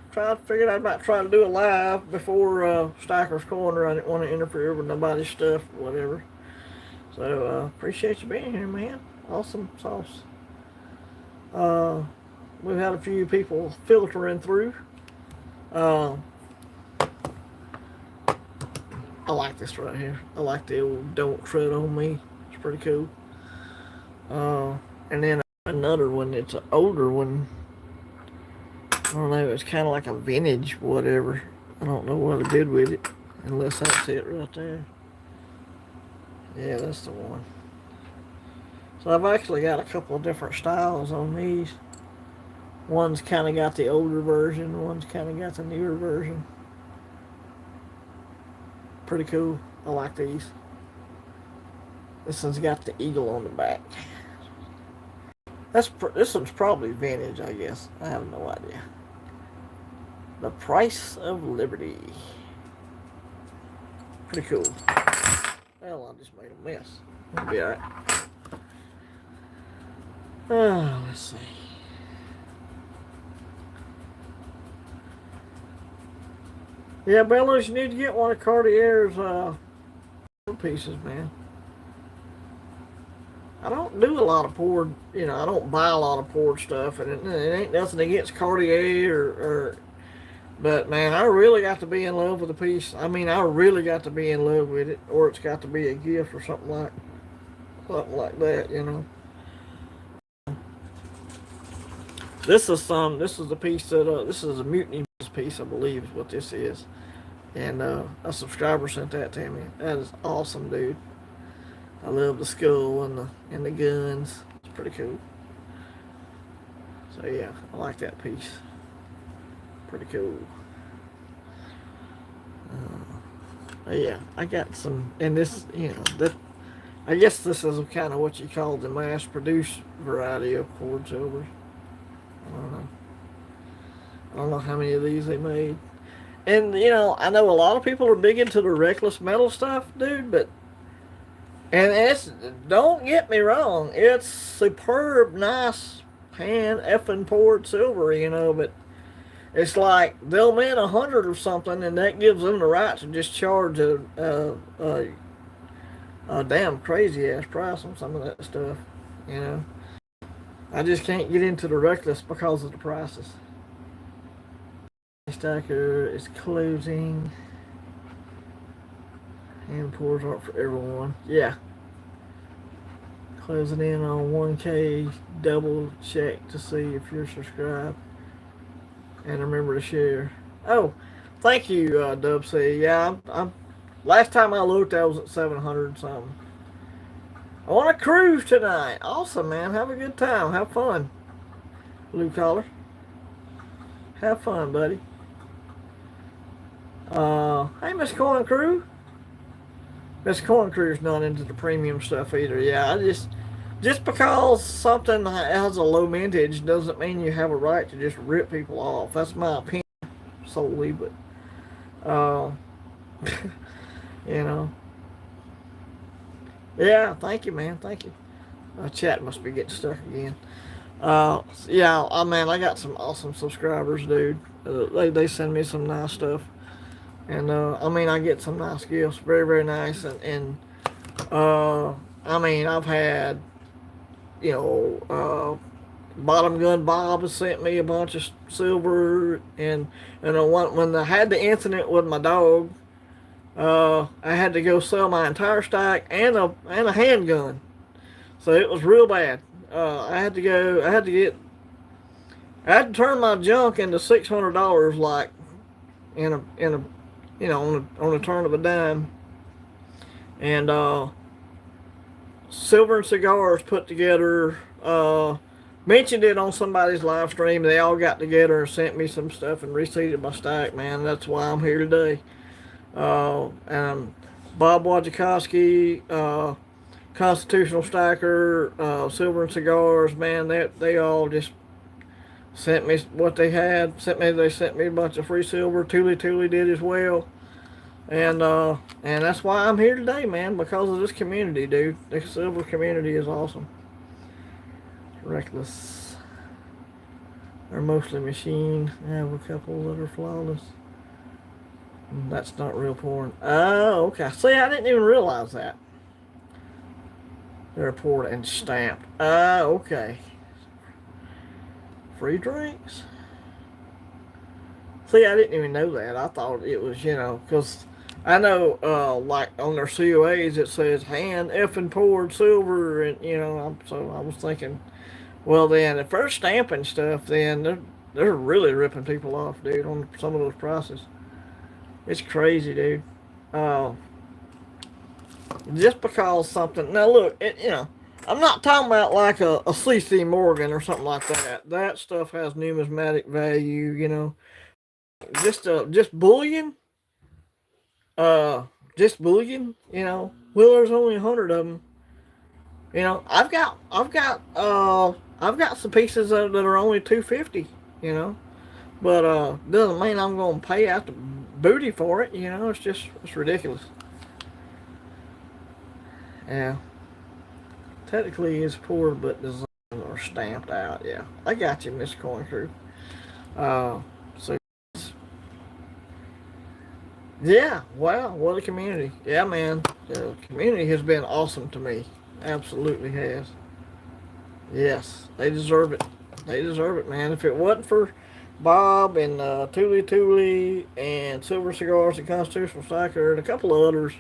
figured I might try to do a live before Stacker's Corner. I didn't want to interfere with nobody's stuff, whatever. So, appreciate you being here, man. Awesome sauce. We've had a few people filtering through. I like this right here. I like the old "Don't Tread on Me." It's pretty cool. And then another one. It's an older one. I don't know. It's kind of like a vintage whatever. I don't know what I did with it, unless that's it right there. Yeah, that's the one. So I've actually got a couple of different styles on these. One's kind of got the older version. One's kind of got the newer version. Pretty cool. I like these. This one's got the eagle on the back. This one's probably vintage, I guess. I have no idea. The Price of Liberty. Pretty cool. Well, I just made a mess. It'll be alright. Let's see. Yeah, Bellows, you need to get one of Cartier's pieces, man. I don't do a lot of poured, I don't buy a lot of poured stuff, and it ain't nothing against Cartier but man, I really got to be in love with the piece. I mean, I really got to be in love with it, or it's got to be a gift or something like that, you know. This is a piece that, this is a Mutiny piece, I believe is what this is. And a subscriber sent that to me. That is awesome, dude. I love the skull and the guns. It's pretty cool. So yeah, I like that piece. Pretty cool. Yeah, I got some, and this, that I guess this is kind of what you call the mass-produced variety of poured silvers. I don't know how many of these they made. And, I know a lot of people are big into the reckless metal stuff, dude, and don't get me wrong, it's superb, nice, hand effing poured silver, but it's like they'll mint 100 or something, and that gives them the right to just charge a damn crazy ass price on some of that stuff, I just can't get into the reckless because of the prices. Stacker is closing. Hand pours aren't for everyone. Yeah. Closing in on 1K. Double check to see if you're subscribed. And remember to share. Oh, thank you, Dub C. Yeah, I'm last time I looked, I was at 700 something. I want to cruise tonight. Awesome, man. Have a good time. Have fun. Blue collar. Have fun, buddy. Hey, Miss Corn Crew. Miss Corn Crew's not into the premium stuff either. Yeah, just because something has a low mintage doesn't mean you have a right to just rip people off. That's my opinion solely, but Yeah, thank you, man. Thank you. Chat must be getting stuck again. Yeah, man, I got some awesome subscribers, dude. They send me some nice stuff. And, I get some nice gifts. Very, very nice. And I've had, Bottom Gun Bob has sent me a bunch of silver. And when I had the incident with my dog, I had to go sell my entire stack and a handgun. So it was real bad. I had to go. I had to turn my junk into $600, like in a on a turn of a dime. And Silver and Cigars put together. Mentioned it on somebody's live stream. They all got together and sent me some stuff and reseeded my stack. Man, that's why I'm here today. And Bob Wojciechowski, Constitutional Stacker, Silver and Cigars, man, they all just sent me what they had. They sent me a bunch of free silver. Tuli did as well. And that's why I'm here today, man, because of this community, dude. The silver community is awesome. Reckless. They're mostly machine. I have a couple that are flawless. That's not real porn. Oh, okay. See, I didn't even realize that. They're poured and stamped. Okay. Free drinks? See, I didn't even know that. I thought it was, because I know, like on their COAs, it says hand effing poured silver, and so I was thinking, well, then if they're stamping stuff, then they're really ripping people off, dude, on some of those prices. It's crazy, dude. Just because something. Now look, I'm not talking about like a CC Morgan or something like that. That stuff has numismatic value, just bullion. Just bullion. Well, there's only 100 of them. I've got some pieces that are only 250. But doesn't mean I'm gonna pay out the booty for it. It's ridiculous. Yeah. Technically it's poured but designed or stamped out. Yeah. I got you, Miss Coin Crew. So yeah, wow, what a community. Yeah, man. The community has been awesome to me. Absolutely has. Yes, they deserve it. They deserve it, man. If it wasn't for Bob and Tuli and Silver Cigars and Constitutional Stacker and a couple of others,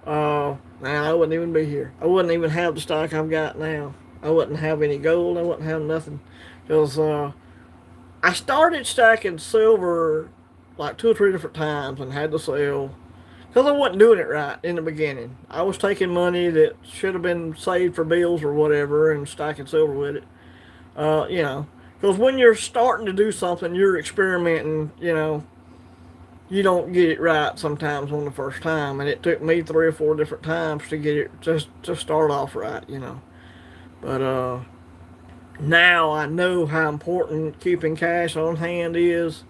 man, I wouldn't even be here. I wouldn't even have the stock I've got now. I wouldn't have any gold. I wouldn't have nothing. Because I started stacking silver like 2 or 3 different times and had to sell. Because I wasn't doing it right in the beginning. I was taking money that should have been saved for bills or whatever and stacking silver with it. Because when you're starting to do something, you're experimenting, you don't get it right sometimes on the first time. And it took me 3 or 4 different times to get it just to start off right, But now I know how important keeping cash on hand is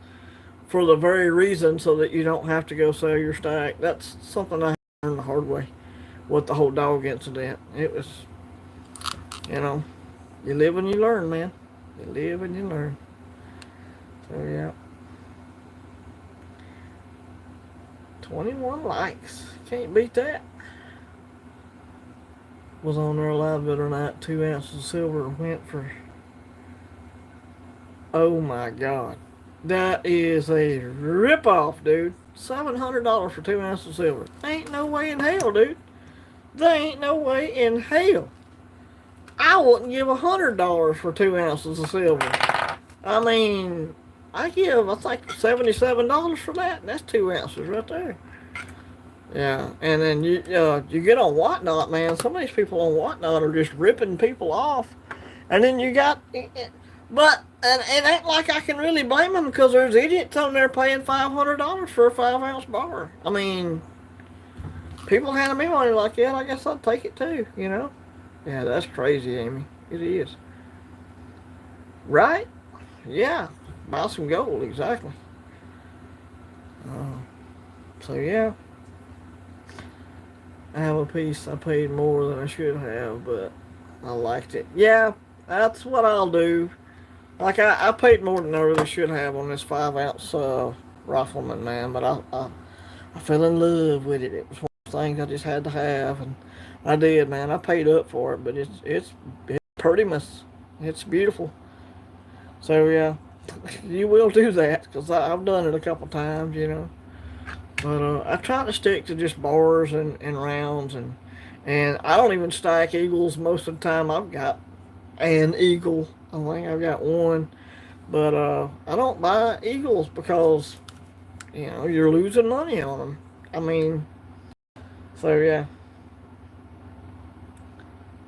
for the very reason so that you don't have to go sell your stack. That's something I learned the hard way with the whole dog incident. It was, you live and you learn, man. You live and you learn. So, yeah. 21 likes. Can't beat that. Was on there live the other night. 2 ounces of silver went for... Oh, my God. That is a rip-off, dude. $700 for 2 ounces of silver. Ain't no way in hell, dude. There ain't no way in hell. I wouldn't give $100 for 2 ounces of silver. I mean, I think $77 for that. And that's 2 ounces right there. Yeah, and then you get on Whatnot, man. Some of these people on Whatnot are just ripping people off. And then you got... But it ain't like I can really blame them because there's idiots on there paying $500 for a 5-ounce bar. I mean, people handing me money like that, I guess I'd take it too, Yeah, that's crazy, Amy. It is. Right? Yeah. Buy some gold, exactly. So, yeah. I have a piece I paid more than I should have, but I liked it. Yeah, that's what I'll do. Like, I paid more than I really should have on this 5-ounce Rifleman, man. But I fell in love with it. It was one of the things I just had to have. And I did, man. I paid up for it. But it's pretty much, it's beautiful. So, yeah, you will do that. Because I've done it a couple times, But I try to stick to just bars and rounds, and I don't even stack eagles most of the time. I've got an eagle. I think I've got one, but I don't buy eagles because you're losing money on them. I mean, so yeah,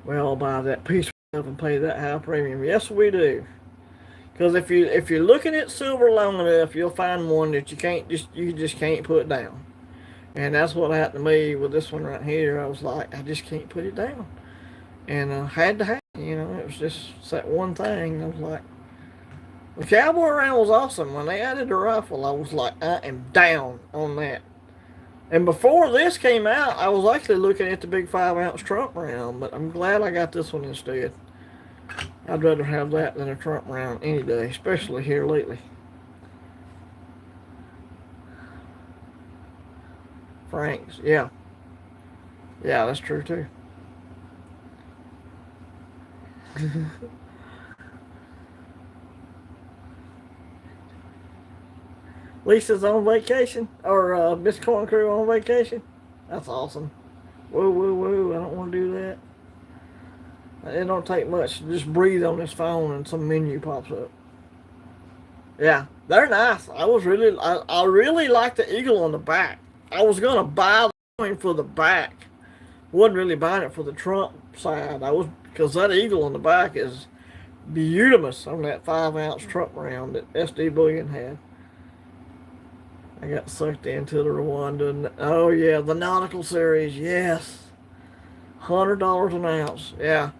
we all buy that piece of and pay that high premium. Yes, we do. Because if you're looking at silver long enough, you'll find one that you just can't put down. And that's what happened to me with this one right here. I was like, I just can't put it down, and had to have it. It was just that one thing. I was like, the cowboy round was awesome. When they added the rifle, I was like, I am down on that. And before this came out, I was actually looking at the big 5 ounce Trump round, but I'm glad I got this one instead. I'd rather have that than a Trump round any day, especially here lately. Frank's, yeah. Yeah, that's true too. Lisa's on vacation, or Miss Corn Crew on vacation. That's awesome. Whoa, whoa, whoa! I don't want to do that. It don't take much to just breathe on this phone and some menu pops up. Yeah, they're nice. I really like the eagle on the back. I was gonna buy the coin for the back. Wasn't really buying it for the Trump side. I was because that eagle on the back is beautimous on that 5 ounce Trump round that SD Bullion had. I got sucked into the Rwanda. Oh yeah, the nautical series. Yes, $100 an ounce. Yeah,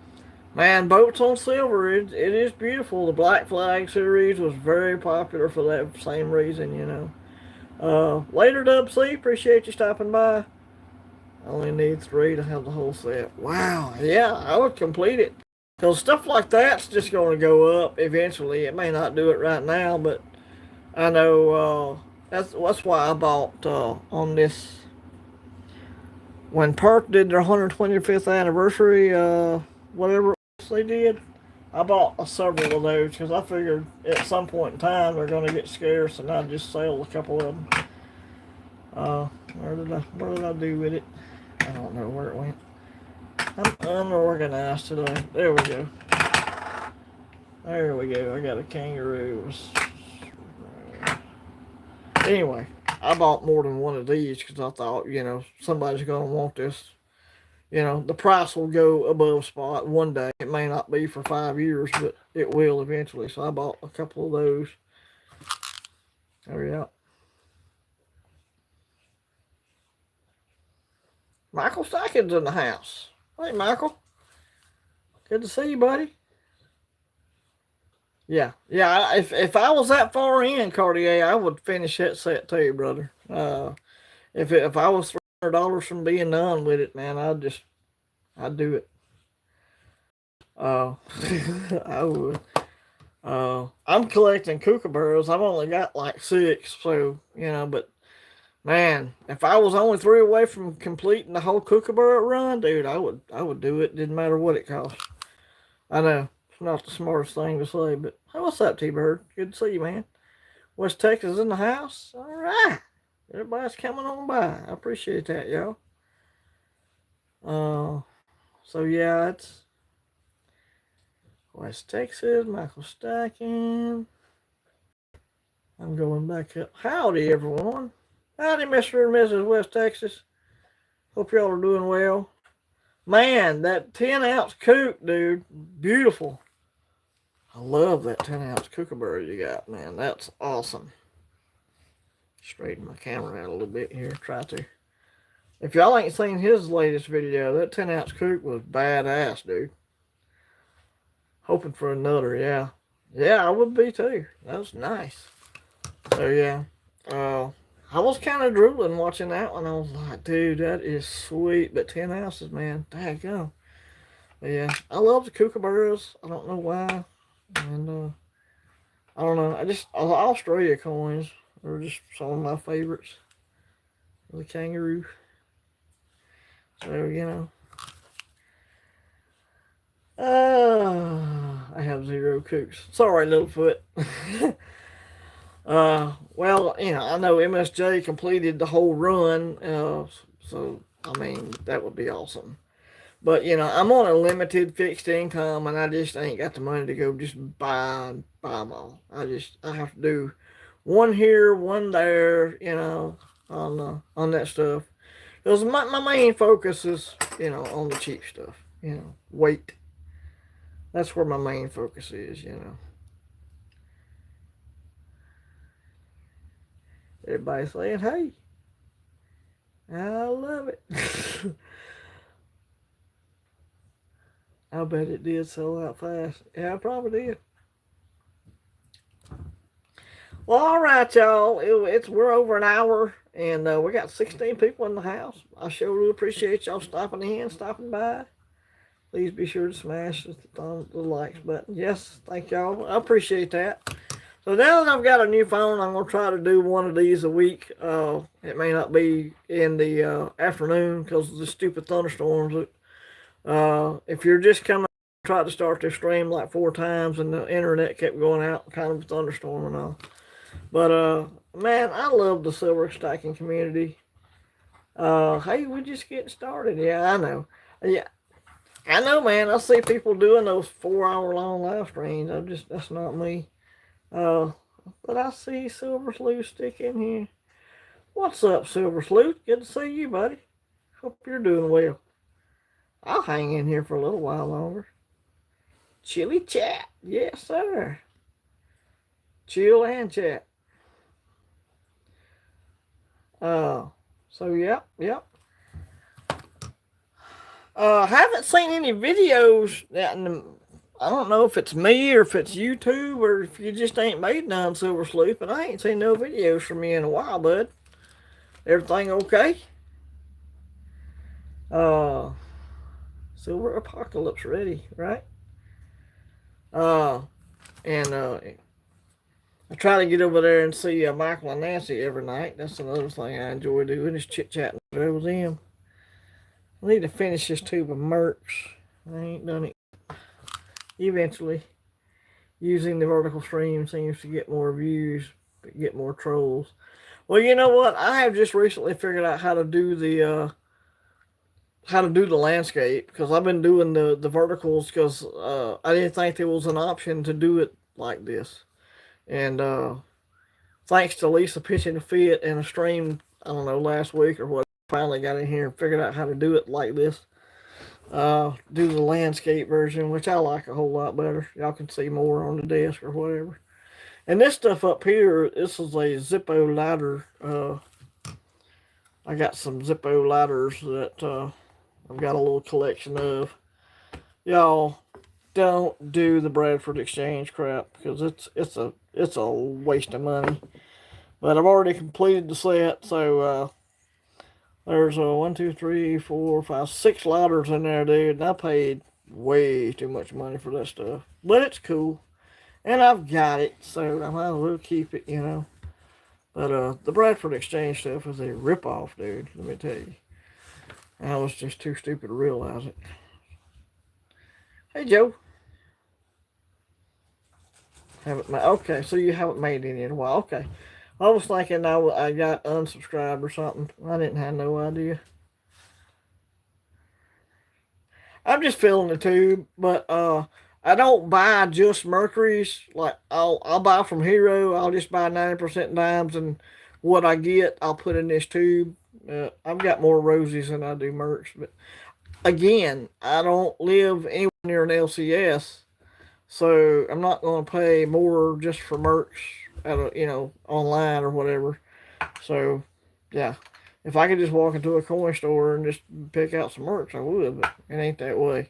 man, boats on silver. It is beautiful. The Black Flag series was very popular for that same reason. Later, Dub C. Appreciate you stopping by. I only need 3 to have the whole set. Wow. Yeah, I would complete it. Because stuff like that's just going to go up eventually. It may not do it right now, but I know that's why I bought on this. When Perk did their 125th anniversary, whatever they did, I bought several of those because I figured at some point in time they're going to get scarce, and I'd just sell a couple of them. Where did I do with it? I don't know where it went. I'm unorganized today. There we go. There we go. I got a kangaroo. Anyway, I bought more than one of these because I thought, somebody's going to want this. The price will go above spot one day. It may not be for 5 years, but it will eventually. So I bought a couple of those. There we go. Michael Stackins in the house. Hey, Michael. Good to see you, buddy. Yeah, yeah. If I was that far in Cartier, I would finish that set too, brother. If I was $300 from being done with it, man, I'd do it. Uh, I would. I'm collecting kookaburras. I've only got like 6, so but man, if I was only 3 away from completing the whole kookaburra run, dude, I would do it. Didn't matter what it cost. I know it's not the smartest thing to say, but hey, what's up, T-Bird? Good to see you, man. West Texas in the house. All right, everybody's coming on by. I appreciate that, y'all. Uh, so yeah, it's West Texas. Michael Stacking. I'm going back up. Howdy, everyone. Howdy, Mr. and Mrs. West Texas. Hope y'all are doing well. Man, that 10 ounce kook, dude, beautiful. I love that 10 ounce kookaburra you got, man. That's awesome. Straighten my camera out a little bit here. Try to. If y'all ain't seen his latest video, that 10 ounce kook was badass, dude. Hoping for another, yeah. Yeah, I would be too. That was nice. So yeah. I was kind of drooling watching that one. I was like, dude, that is sweet. But 10 ounces, man. Daggone. But yeah, I love the kookaburras. I don't know why. And I don't know. Australia coins are just some of my favorites. The kangaroo. So, I have 0 kooks. Sorry, Littlefoot. Well, you know, I know MSJ completed the whole run, so I mean that would be awesome. But you know, I'm on a limited fixed income, and I just ain't got the money to go just buy them all. I have to do one here, one there, you know, on that stuff. Because my main focus is, you know, on the cheap stuff. You know, weight. That's where my main focus is. You know, everybody's saying, "Hey, I love it." I bet it did sell out fast. Yeah, I probably did. Well, all right, y'all. It's we're over an hour, and we got 16 people in the house. I sure do appreciate y'all stopping in, stopping by. Please be sure to smash the likes button. Yes, thank y'all. I appreciate that. So now that I've got a new phone, I'm gonna try to do one of these a week. It may not be in the afternoon because of the stupid thunderstorms. If you're just coming, I tried to start this stream like 4 times, and the internet kept going out, kind of a thunderstorm and all. But man, I love the silver stacking community. Hey, we're just getting started. Yeah, I know. Yeah, I know, man. I see people doing those 4 hour long live streams. That's not me. Uh, but I see Silver Sleuth stick in here. What's up, Silver Sleuth? Good to see you, buddy. Hope you're doing well. I'll hang in here for a little while longer. Chilly chat. Yes, sir. Chill and chat. So yep. Haven't seen any videos. I don't know if it's me or if it's YouTube or if you just ain't made none, Silver Sleuth, but I ain't seen no videos from you in a while, bud. Everything okay? Uh, Silver Apocalypse ready, right? Uh, and I try to get over there and see Michael and Nancy every night. That's another thing I enjoy doing is chit chatting with them. I need to finish this tube of Mercs. I ain't done it. Eventually, using the vertical stream seems to get more views, but get more trolls. Well, you know what? I have just recently figured out how to do the landscape because I've been doing the verticals because I didn't think there was an option to do it like this. And thanks to Lisa pitching a fit in a stream, I don't know, last week or what, I finally got in here and figured out how to do it like this. Do the landscape version, which I like a whole lot better. Y'all can see more on the desk or whatever. And this stuff up here, this is a Zippo ladder. I got some Zippo ladders that I've got a little collection of. Y'all don't do the Bradford Exchange crap because it's a waste of money. But I've already completed the set, so there's a 1, 2, 3, 4, 5, 6 ladders in there, dude. And I paid way too much money for that stuff, but it's cool, and I've got it, so I might as well keep it, you know. But the Bradford Exchange stuff is a ripoff, dude. Let me tell you. I was just too stupid to realize it. Hey, Joe. Haven't made, okay, so you haven't made any in a while. Okay. I was thinking I got unsubscribed or something. I didn't have no idea. I'm just filling the tube, but I don't buy just Mercury's. Like I'll buy from Hero. I'll just buy 90% dimes, and what I get I'll put in this tube. I've got more rosies than I do Mercs, but again, I don't live anywhere near an LCS, so I'm not going to pay more just for Mercs at online or whatever. So yeah, if I could just walk into a coin store and just pick out some Mercs, I would, but it ain't that way.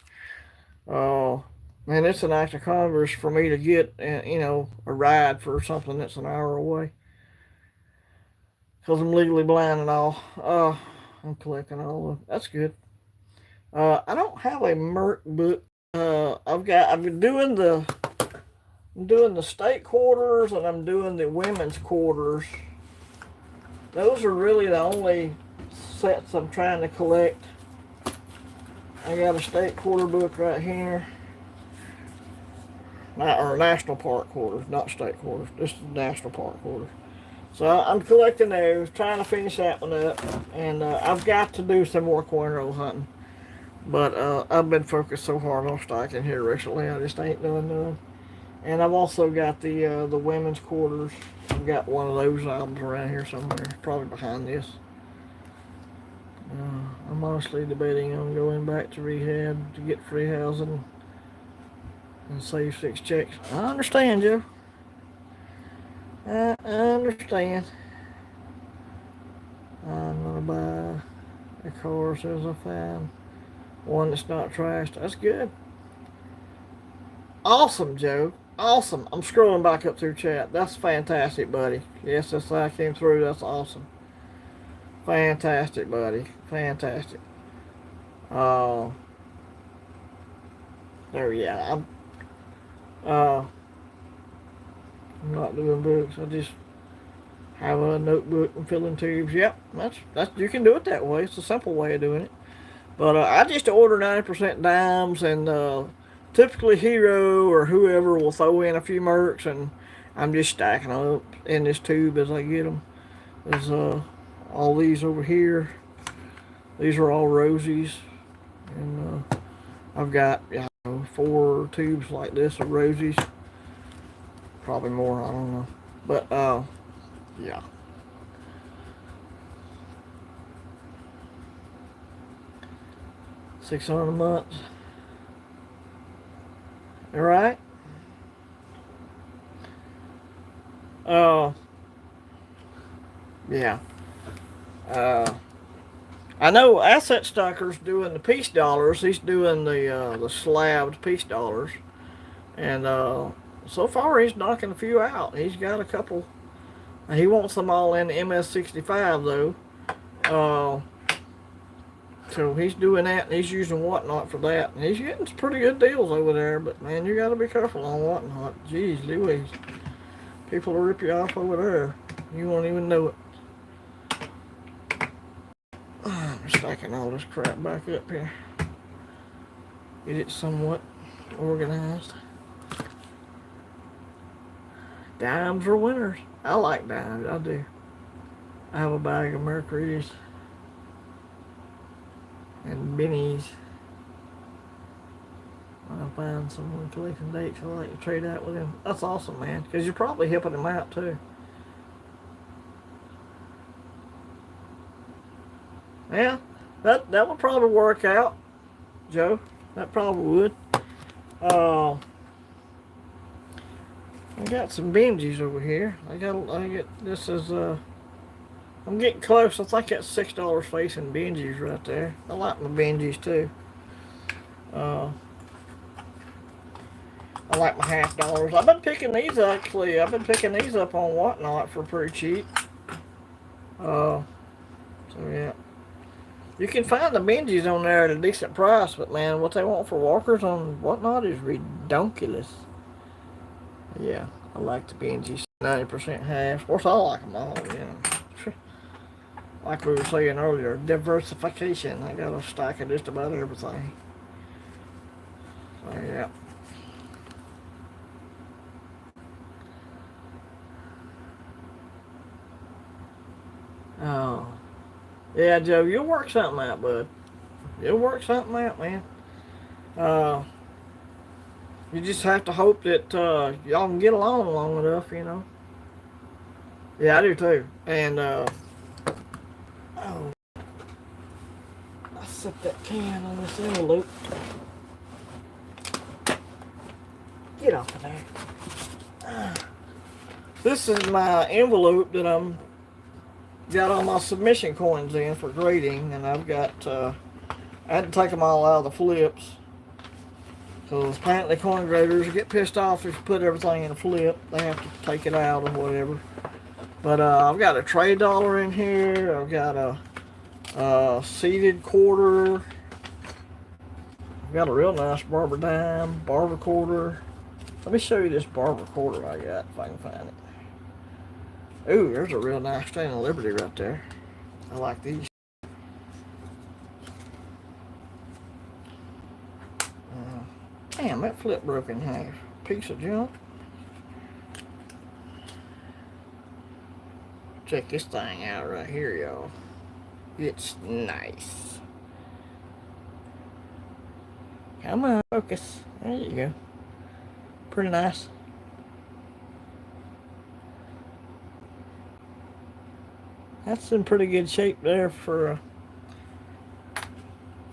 Man, it's an act of Congress for me to get a ride for something that's an hour away because I'm legally blind and all. I'm collecting all of that's good. I don't have a Merc book. I've been doing the state quarters and I'm doing the women's quarters. Those are really the only sets I'm trying to collect. I got a state quarter book right here. or national park quarters, not state quarters. This is national park quarters. So I'm collecting those, trying to finish that one up, and I've got to do some more coin roll hunting. But I've been focused so hard on stocking here recently, I just ain't doing none. And I've also got the women's quarters. I've got one of those albums around here somewhere, probably behind this. I'm honestly debating on going back to rehab to get free housing and save 6 checks. I understand, Joe. I understand. I'm gonna buy a car as soon as I find one that's not trashed. That's good. Awesome, Joe. Awesome. I'm scrolling back up through chat. That's fantastic, buddy. Yes, that's how I came through. That's awesome. Fantastic, buddy. Fantastic. Uh, there, yeah. I'm not doing books. I just have a notebook and filling tubes. Yep, that's you can do it that way. It's a simple way of doing it. But I just order 90% dimes, and typically Hero or whoever will throw in a few mercs, and I'm just stacking them up in this tube as I get them. There's all these over here. These are all rosies, and I've got 4 tubes like this of rosies. Probably more, I don't know. But yeah. $600 a month. All right. Yeah. I know Asset Stocker's doing the peace dollars. He's doing the slabbed peace dollars, and so far he's knocking a few out. He's got a couple. He wants them all in MS65 though. So he's doing that, and he's using Whatnot for that. And he's getting some pretty good deals over there, but man, you got to be careful on Whatnot. Jeez Louise. People will rip you off over there. You won't even know it. I'm stacking all this crap back up here. Get it somewhat organized. Dimes are winners. I like dimes, I do. I have a bag of Mercury's and Benny's. When I find someone collecting dates, I like to trade out with him. That's awesome, man, because you're probably helping him out too. Yeah, that would probably work out, Joe. That probably would. I got some Benjis over here. I get this is I'm getting close. I think that's $6 facing Benjis right there. I like my Benjis too. I like my $50. I've been picking these actually. I've been picking these up on Whatnot for pretty cheap. So yeah. You can find the Benjis on there at a decent price, but man, what they want for walkers on Whatnot is ridiculous. Yeah, I like the Benjis. 90% half. Of course, I like them all, you know. Like we were saying earlier, diversification. I got a stack of just about everything. So, yeah. Oh. Yeah, Joe, you'll work something out, bud. You'll work something out, man. You just have to hope that y'all can get along long enough, you know. Yeah, I do too. And oh, I set that can on this envelope. Get off of there. This is my envelope that I'm got all my submission coins in for grading, and I've got I had to take them all out of the flips because apparently coin graders get pissed off if you put everything in a flip. They have to take it out or whatever. But I've got a trade dollar in here. I've got a seeded quarter. I've got a real nice barber dime, barber quarter. Let me show you this barber quarter I got if I can find it. Ooh, there's a real nice Stand of Liberty right there. I like these. Damn, that flip broke in half. piece of junk. Check this thing out right here, y'all. It's nice. Come on, focus. There you go. Pretty nice. That's in pretty good shape there for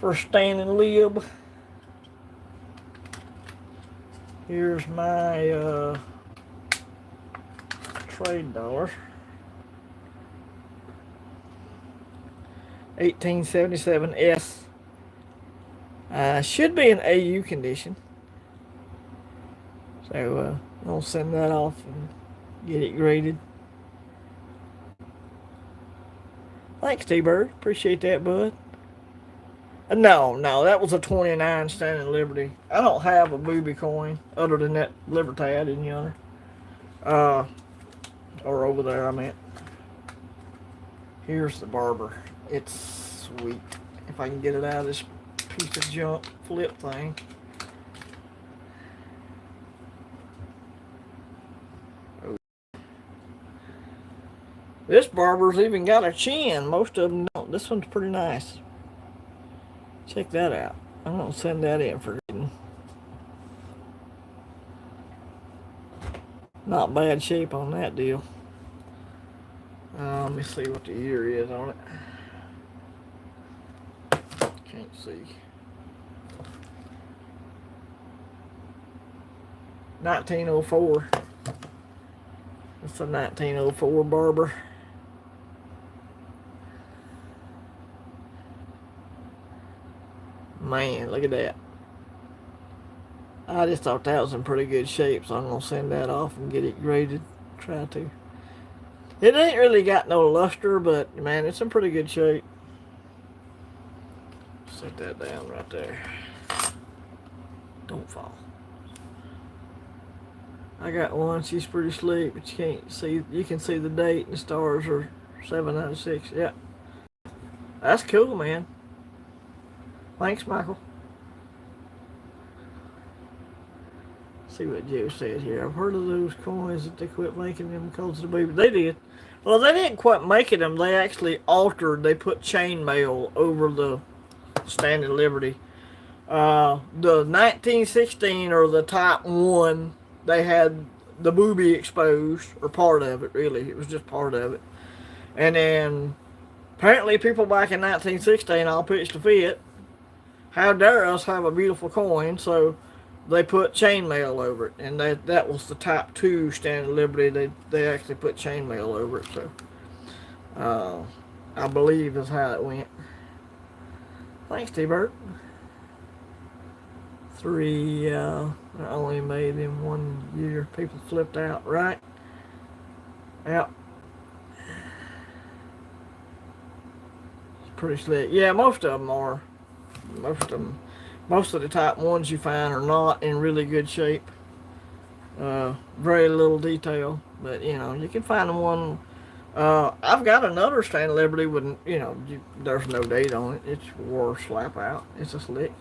a standing lib. Here's my trade dollars. 1877 S. Should be in AU condition. So I'll send that off and get it graded. Thanks, T-Bird. Appreciate that, bud. No, that was a 29 Standing Liberty. I don't have a booby coin other than that Libertad in yonder. Or over there, I meant. Here's the barber. It's sweet. If I can get it out of this piece of junk flip thing. This barber's even got a chin. Most of them don't. This one's pretty nice. Check that out. I'm going to send that in for reading. Not bad shape on that deal. Let me see what the year is on it. Can't see. 1904. It's a 1904 barber. Man, look at that. I just thought that was in pretty good shape, so I'm going to send that off and get it graded. Try to. It ain't really got no luster, but, man, it's in pretty good shape. Set that down right there. Don't fall. I got one. She's pretty sleek, but you can't see. You can see the date and the stars are 7 out of 6. Yeah. That's cool, man. Thanks, Michael. See what Joe said here. I've heard of those coins that they quit making them because of the baby. They did. Well, they didn't quit making them. They actually altered. They put chainmail over the Standing Liberty. The 1916 or the Type 1, they had the booby exposed, or part of it, really. It was just part of it. And then, apparently, people back in 1916 all pitched a fit. How dare us have a beautiful coin, so they put chainmail over it, and that was the Type 2 Standing Liberty. They actually put chainmail over it, so I believe is how it went. Thanks, T-Bird. 3, I only made in 1 year. People flipped out, right? Yep. It's pretty slick. Yeah, most of them are. Most of the Type 1s you find are not in really good shape. Very little detail, but you can find them one. I've got another Standing Liberty with there's no date on it. It's war slap out. It's a slick.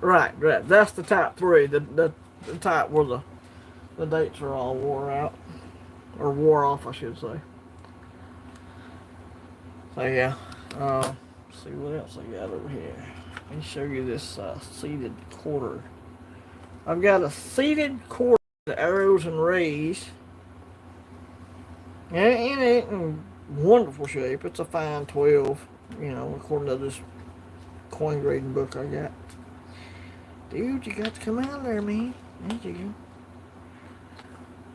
Right. That's the Type 3. The type where the dates are all wore out, or wore off, I should say. So yeah. See what else I got over here. Let me show you this seated quarter. I've got a seated quarter with arrows and rays. And it ain't in wonderful shape. It's a fine 12, according to this coin grading book I got. Dude, you got to come out there, man. There you go.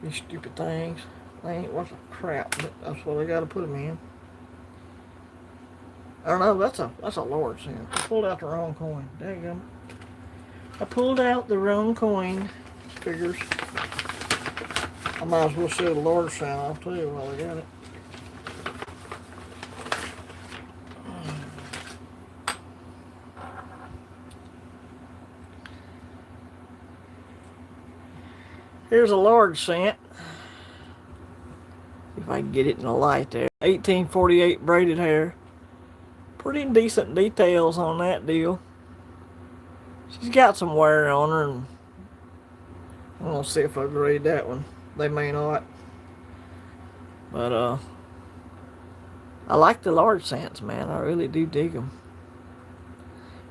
These stupid things. They ain't worth a crap, but that's what I got to put them in. I don't know, that's a large cent. I pulled out the wrong coin. There you go. I pulled out the wrong coin. Figures. I might as well show the large cent off too while I got it. Here's a large cent. If I can get it in the light there. 1848 braided hair. Pretty decent details on that deal. She's got some wear on her, and I'm gonna see if I can read that one. They may not, but I like the large cents, man. I really do dig them.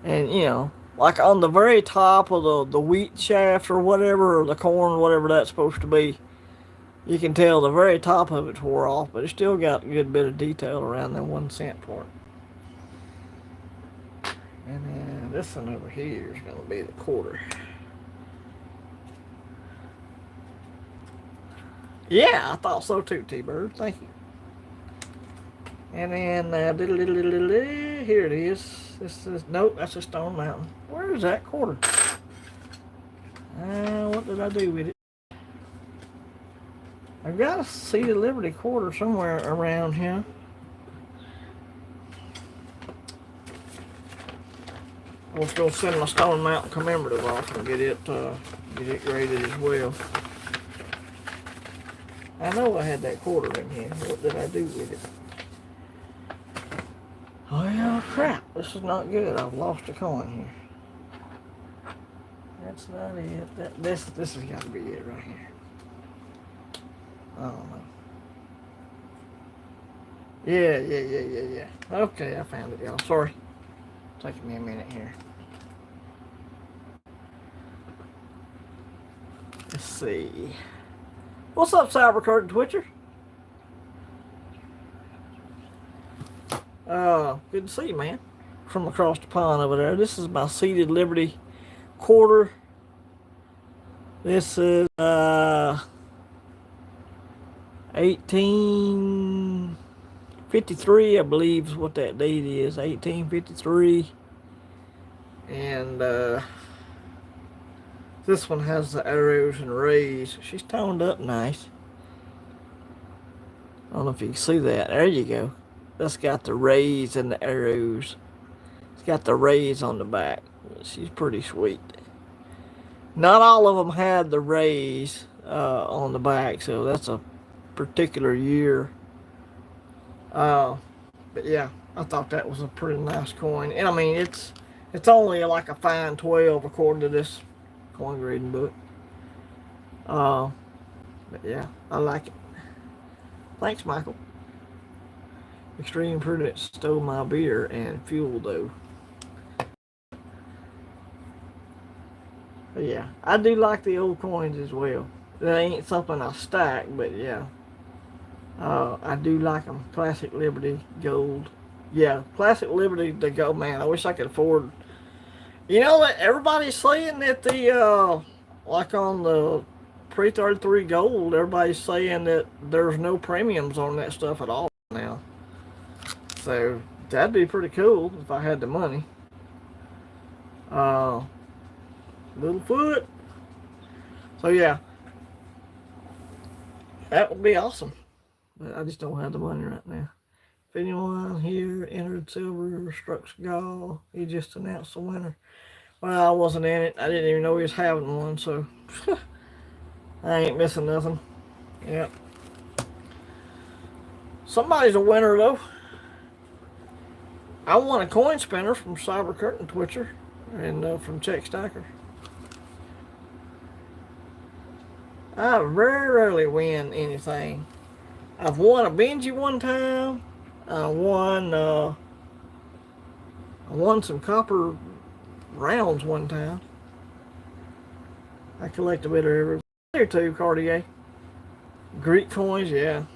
And you know, like on the very top of the wheat shaft or whatever, or the corn, whatever that's supposed to be, you can tell the very top of it's wore off, but it's still got a good bit of detail around that 1 cent part. And then this one over here is going to be the quarter. Yeah, I thought so too, T-Bird. Thank you. And then here it is. This is nope, that's a Stone Mountain. Where is that quarter? What did I do with it? I've got to see the Liberty quarter somewhere around here. I was going to send my Stone Mountain commemorative off and get it graded as well. I know I had that quarter in here. What did I do with it? Oh yeah, crap! This is not good. I've lost a coin here. That's not it. This has got to be it right here. I don't know. Yeah. Okay, I found it, y'all. Sorry. Taking me a minute here. Let's see. What's up, Cyber Curtain Twitcher? Good to see you, man. From across the pond over there. This is my seated Liberty quarter. This is 1853, I believe is what that date is. 1853. And this one has the arrows and rays. She's toned up nice. I don't know if you can see that. There you go. That's got the rays and the arrows. It's got the rays on the back. She's pretty sweet. Not all of them had the rays on the back, so that's a particular year. But yeah, I thought that was a pretty nice coin. And I mean, it's only like a fine 12 according to this coin grading book. But yeah, I like it. Thanks, Michael. Extreme Prudence stole my beer and fuel though. But yeah, I do like the old coins as well. That ain't something I stack, but yeah. I do like them. Classic Liberty Gold. Yeah, Classic Liberty, the gold, man. I wish I could afford. You know that everybody's saying that the, like on the pre-33 gold, everybody's saying that there's no premiums on that stuff at all now. So, that'd be pretty cool if I had the money. Littlefoot. So, yeah. That would be awesome. But I just don't have the money right now. If anyone here entered silver, struck gall, he just announced the winner. Well, I wasn't in it. I didn't even know he was having one, so I ain't missing nothing. Yep. Somebody's a winner, though. I won a coin spinner from Cyber Curtain Twitcher and from Check Stacker. I very rarely win anything. I've won a Benji one time. I won some copper rounds one time. I collect a bit of everything. There too, Cartier. Greek coins, yeah.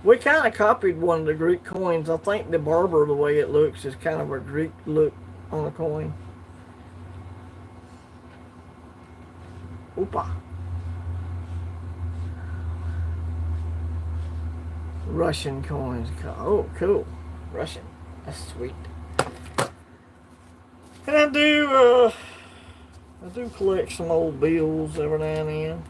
We kind of copied one of the Greek coins. I think the barber, the way it looks, is kind of a Greek look on the coin. Oopa. Russian coins. Oh, cool. Russian. That's sweet. And I do collect some old bills every now and then.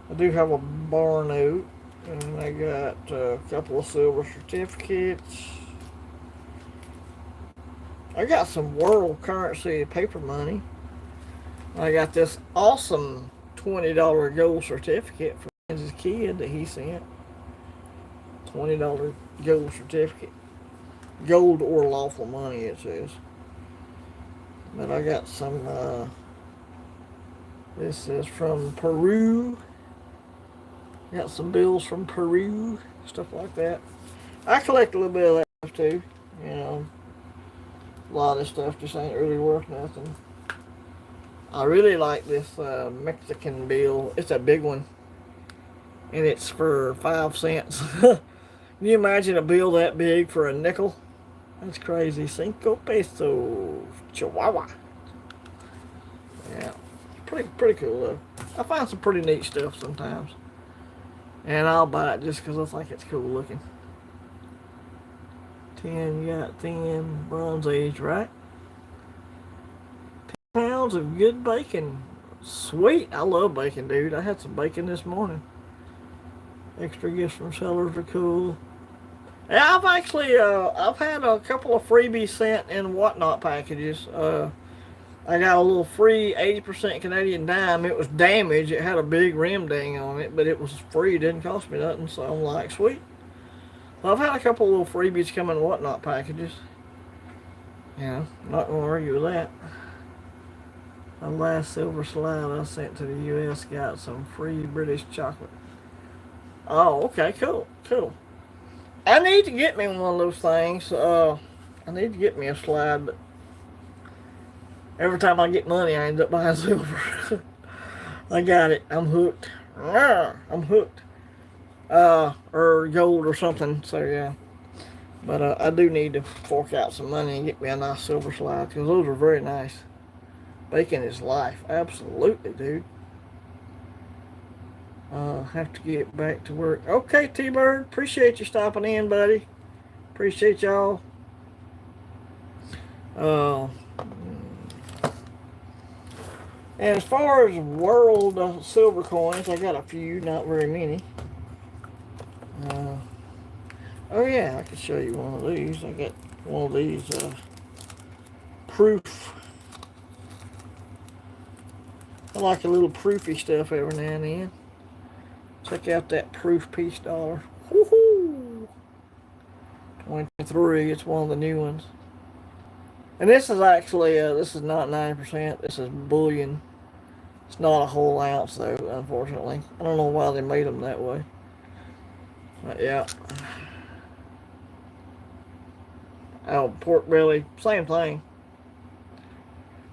I do have a bar note, and I got a couple of silver certificates. I got some world currency paper money. I got this awesome $20 gold certificate from his kid that he sent. $20 gold certificate. Gold or lawful money, it says. But I got some, this is from Peru. Got some bills from Peru, stuff like that. I collect a little bit of that stuff too. You know, a lot of this stuff just ain't really worth nothing. I really like this Mexican bill. It's a big one, and it's for 5 cents. Can you imagine a bill that big for a nickel? That's crazy. 5 pesos. Chihuahua. Yeah, pretty cool though. I find some pretty neat stuff sometimes, and I'll buy it just because I think it's cool looking. 10, you got 10 Bronze Age, right? 10 pounds of good bacon. Sweet. I love bacon, dude. I had some bacon this morning. Extra gifts from sellers are cool. Yeah, I've actually, I've had a couple of freebies sent in whatnot packages. I got a little free 80% Canadian dime. It was damaged. It had a big rim ding on it, but it was free. It didn't cost me nothing, so I'm like, sweet. So I've had a couple of little freebies come in whatnot packages. Yeah, I'm not going to argue with that. The last silver slide I sent to the U.S. got some free British chocolate. Oh, okay, cool. I need to get me one of those things. I need to get me a slide, but every time I get money, I end up buying silver. I got it. I'm hooked. I'm hooked. Or gold or something. So yeah. But I do need to fork out some money and get me a nice silver slide because those are very nice. Bacon is life. Absolutely, dude. Have to get back to work. Okay, T-Bird. Appreciate you stopping in, buddy. Appreciate y'all. And as far as world silver coins, I got a few, not very many. Oh yeah, I could show you one of these. I got one of these proof. I like a little proofy stuff every now and then. Check out that proof peace dollar. Woohoo! 23. It's one of the new ones. And this is actually, this is not 90%. This is bullion. It's not a whole ounce though, unfortunately. I don't know why they made them that way. But yeah. Oh, pork belly. Same thing.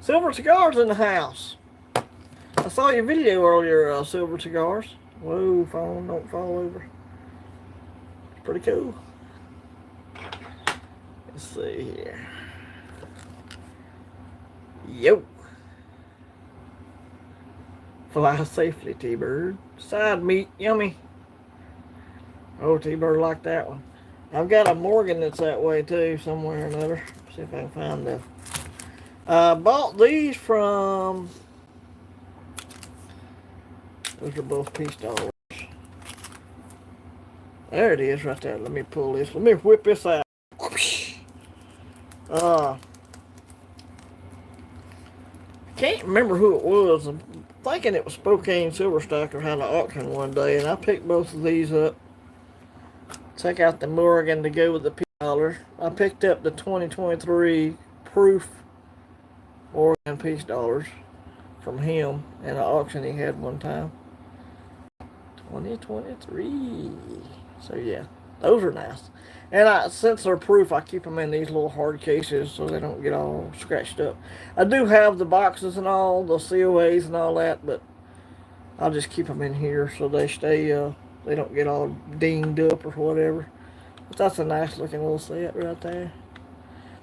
Silver cigars in the house. I saw your video earlier, silver cigars. Whoa, phone, don't fall over. It's pretty cool. Let's see here. Yo. Fly safely, T-Bird. Side meat, yummy. Oh, T-Bird like that one. I've got a Morgan that's that way too, somewhere or another. See if I can find them. Bought these from... Those are both peace dollars. There it is right there. Let me pull this. Let me whip this out. Can't remember who it was. I'm thinking it was Spokane Silver Stocker had an auction one day, and I picked both of these up. Check out the Morgan to go with the peace dollar. I picked up the 2023 proof Morgan peace dollars from him in an auction he had one time. 2023. So yeah, those are nice. And since they're proof, I keep them in these little hard cases so they don't get all scratched up. I do have the boxes and all, the COAs and all that, but I'll just keep them in here so they stay, they don't get all dinged up or whatever. But that's a nice looking little set right there.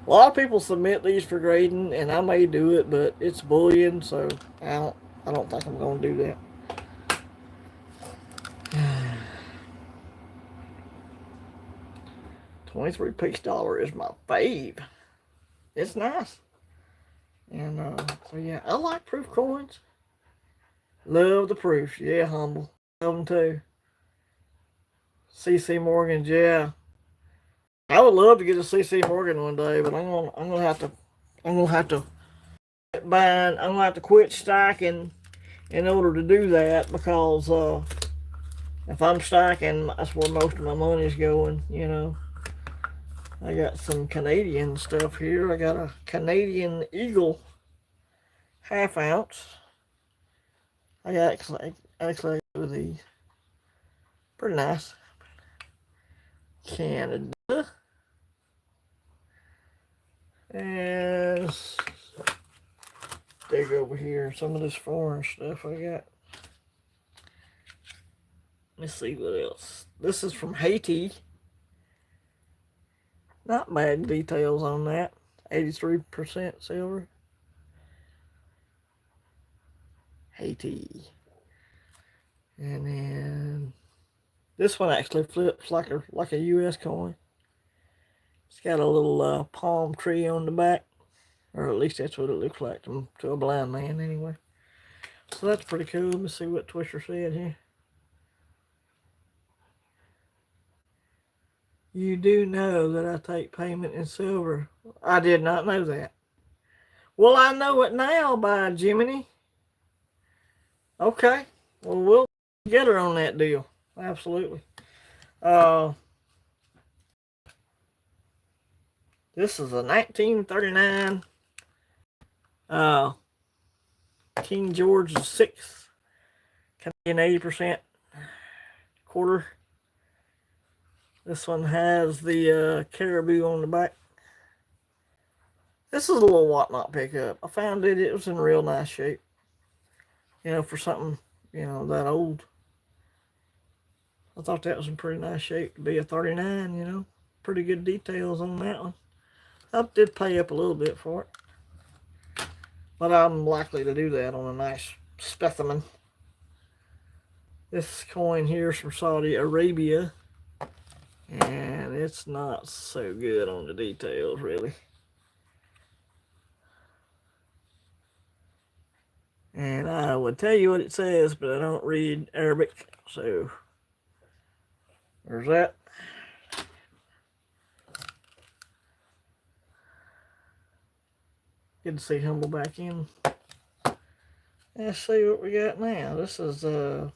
A lot of people submit these for grading, and I may do it, but it's bullion, so I don't think I'm going to do that. 23 peace dollar is my fave. It's nice. And so yeah, I like proof coins. Love the proofs. Yeah, humble. Love them too. CC Morgans, yeah. I would love to get a CC Morgan one day, but I'm gonna have to quit buying. I'm gonna have to quit stacking in order to do that because if I'm stacking, that's where most of my money's going, you know. I got some Canadian stuff here. I got a Canadian Eagle half ounce. I got actually with these. Pretty nice. Canada. And dig over here some of this foreign stuff I got. Let's see what else. This is from Haiti. Not bad details on that. 83% silver. Haiti. And then this one actually flips like a US coin. It's got a little palm tree on the back. Or at least that's what it looks like to a blind man anyway. So that's pretty cool. Let me see what Twister said here. You do know that I take payment in silver. I did not know that. Well, I know it now, by Jiminy. Okay. Well, we'll get her on that deal. Absolutely. This is a 1939 King George VI Canadian 80% quarter. This one has the caribou on the back. This is a little whatnot pickup. I found it was in real nice shape. You know, for something, you know, that old. I thought that was in pretty nice shape to be a 39, you know. Pretty good details on that one. I did pay up a little bit for it. But I'm likely to do that on a nice specimen. This coin here is from Saudi Arabia. And it's not so good on the details, really. And I would tell you what it says, but I don't read Arabic, so there's that. Good to see Humble back in. Let's see what we got now. This is I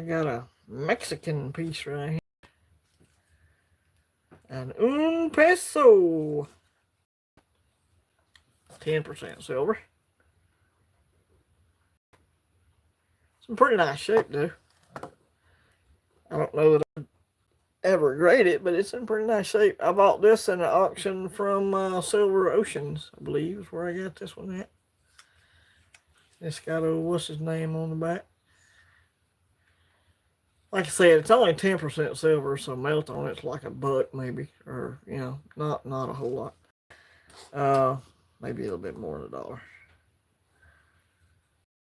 got a Mexican piece right here. An un peso. 10% silver. Some pretty nice shape, though. I don't know that I'd ever grade it, but it's in pretty nice shape. I bought this in an auction from Silver Oceans, I believe, is where I got this one at. It's got a what's his name on the back. Like I said, it's only 10% silver, so melt on it's like $1 maybe, or you know, not a whole lot. Maybe a little bit more than $1.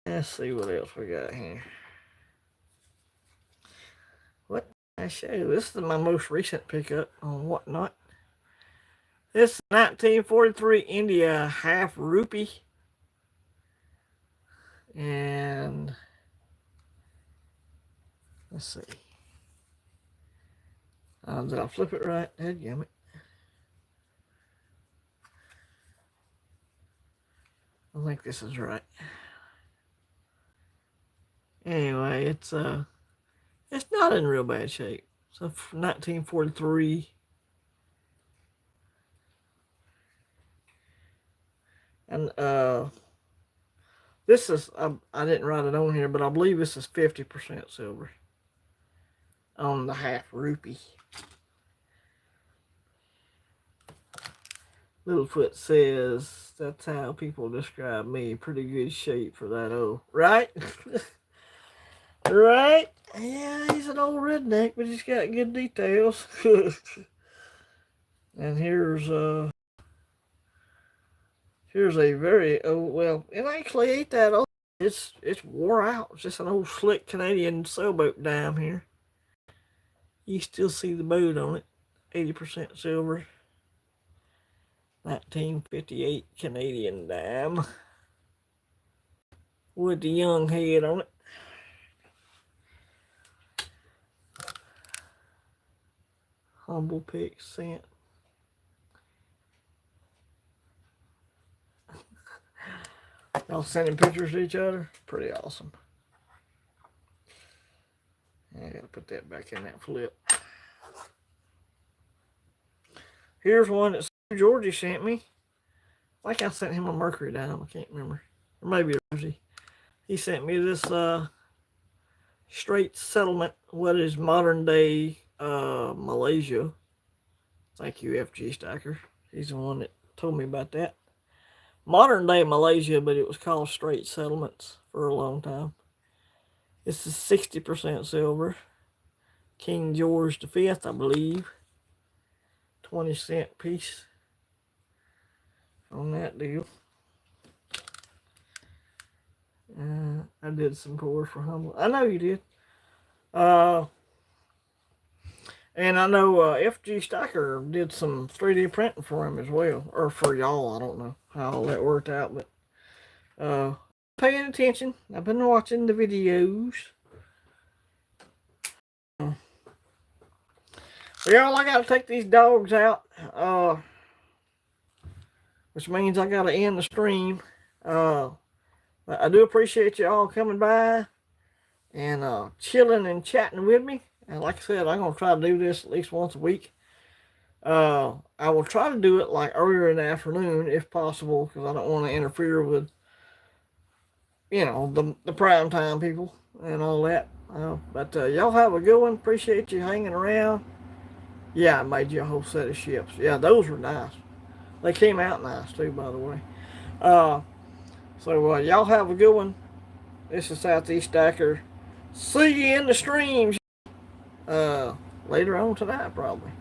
Let's see what else we got here. What did I show you? This is my most recent pickup on Whatnot. This is 1943 India half rupee. And let's see. Did I flip it right? Dadgummit. I think this is right. Anyway, it's not in real bad shape. So 1943. And this is I didn't write it on here, but I believe this is 50% silver on the half rupee. Littlefoot says that's how people describe me. Pretty good shape for that old, right? Right? Yeah, he's an old redneck, but he's got good details. And here's a very old. Well, it actually ain't that old. It's wore out. It's just an old slick Canadian sailboat dime here. You still see the boat on it. 80% silver. 1958 Canadian dime with the young head on it. Humble pick cent. Y'all sending pictures to each other? Pretty awesome. I gotta put that back in that flip. Here's one that Georgie sent me. I think I sent him a Mercury dime. I can't remember. Or maybe a Rosie. He sent me this straight settlement. What is modern day Malaysia? Thank you, FG Stacker. He's the one that told me about that. Modern day Malaysia, but it was called straight settlements for a long time. This is 60% silver. King George V, I believe. 20-cent piece on that deal. I did some pours for Humble. I know you did. And I know FG Stacker did some 3D printing for him as well. Or for y'all. I don't know how all that worked out. But paying attention. I've been watching the videos. Y'all, I gotta take these dogs out. Which means I gotta end the stream. I do appreciate you all coming by and chilling and chatting with me. And like I said, I'm gonna try to do this at least once a week. I will try to do it like earlier in the afternoon if possible, because I don't want to interfere with, the prime time people and all that. But y'all have a good one. Appreciate you hanging around. Yeah, I made you a whole set of ships. Yeah, those were nice. They came out nice too, by the way. So y'all have a good one. This is Southeast Stacker. See you in the streams later on tonight, probably.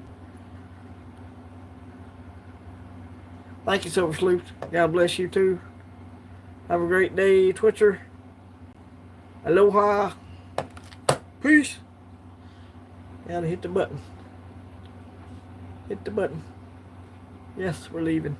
Thank you, Silver Sleuth. God bless you too. Have a great day, Twitcher. Aloha. Peace. Gotta hit the button. Hit the button. Yes, we're leaving.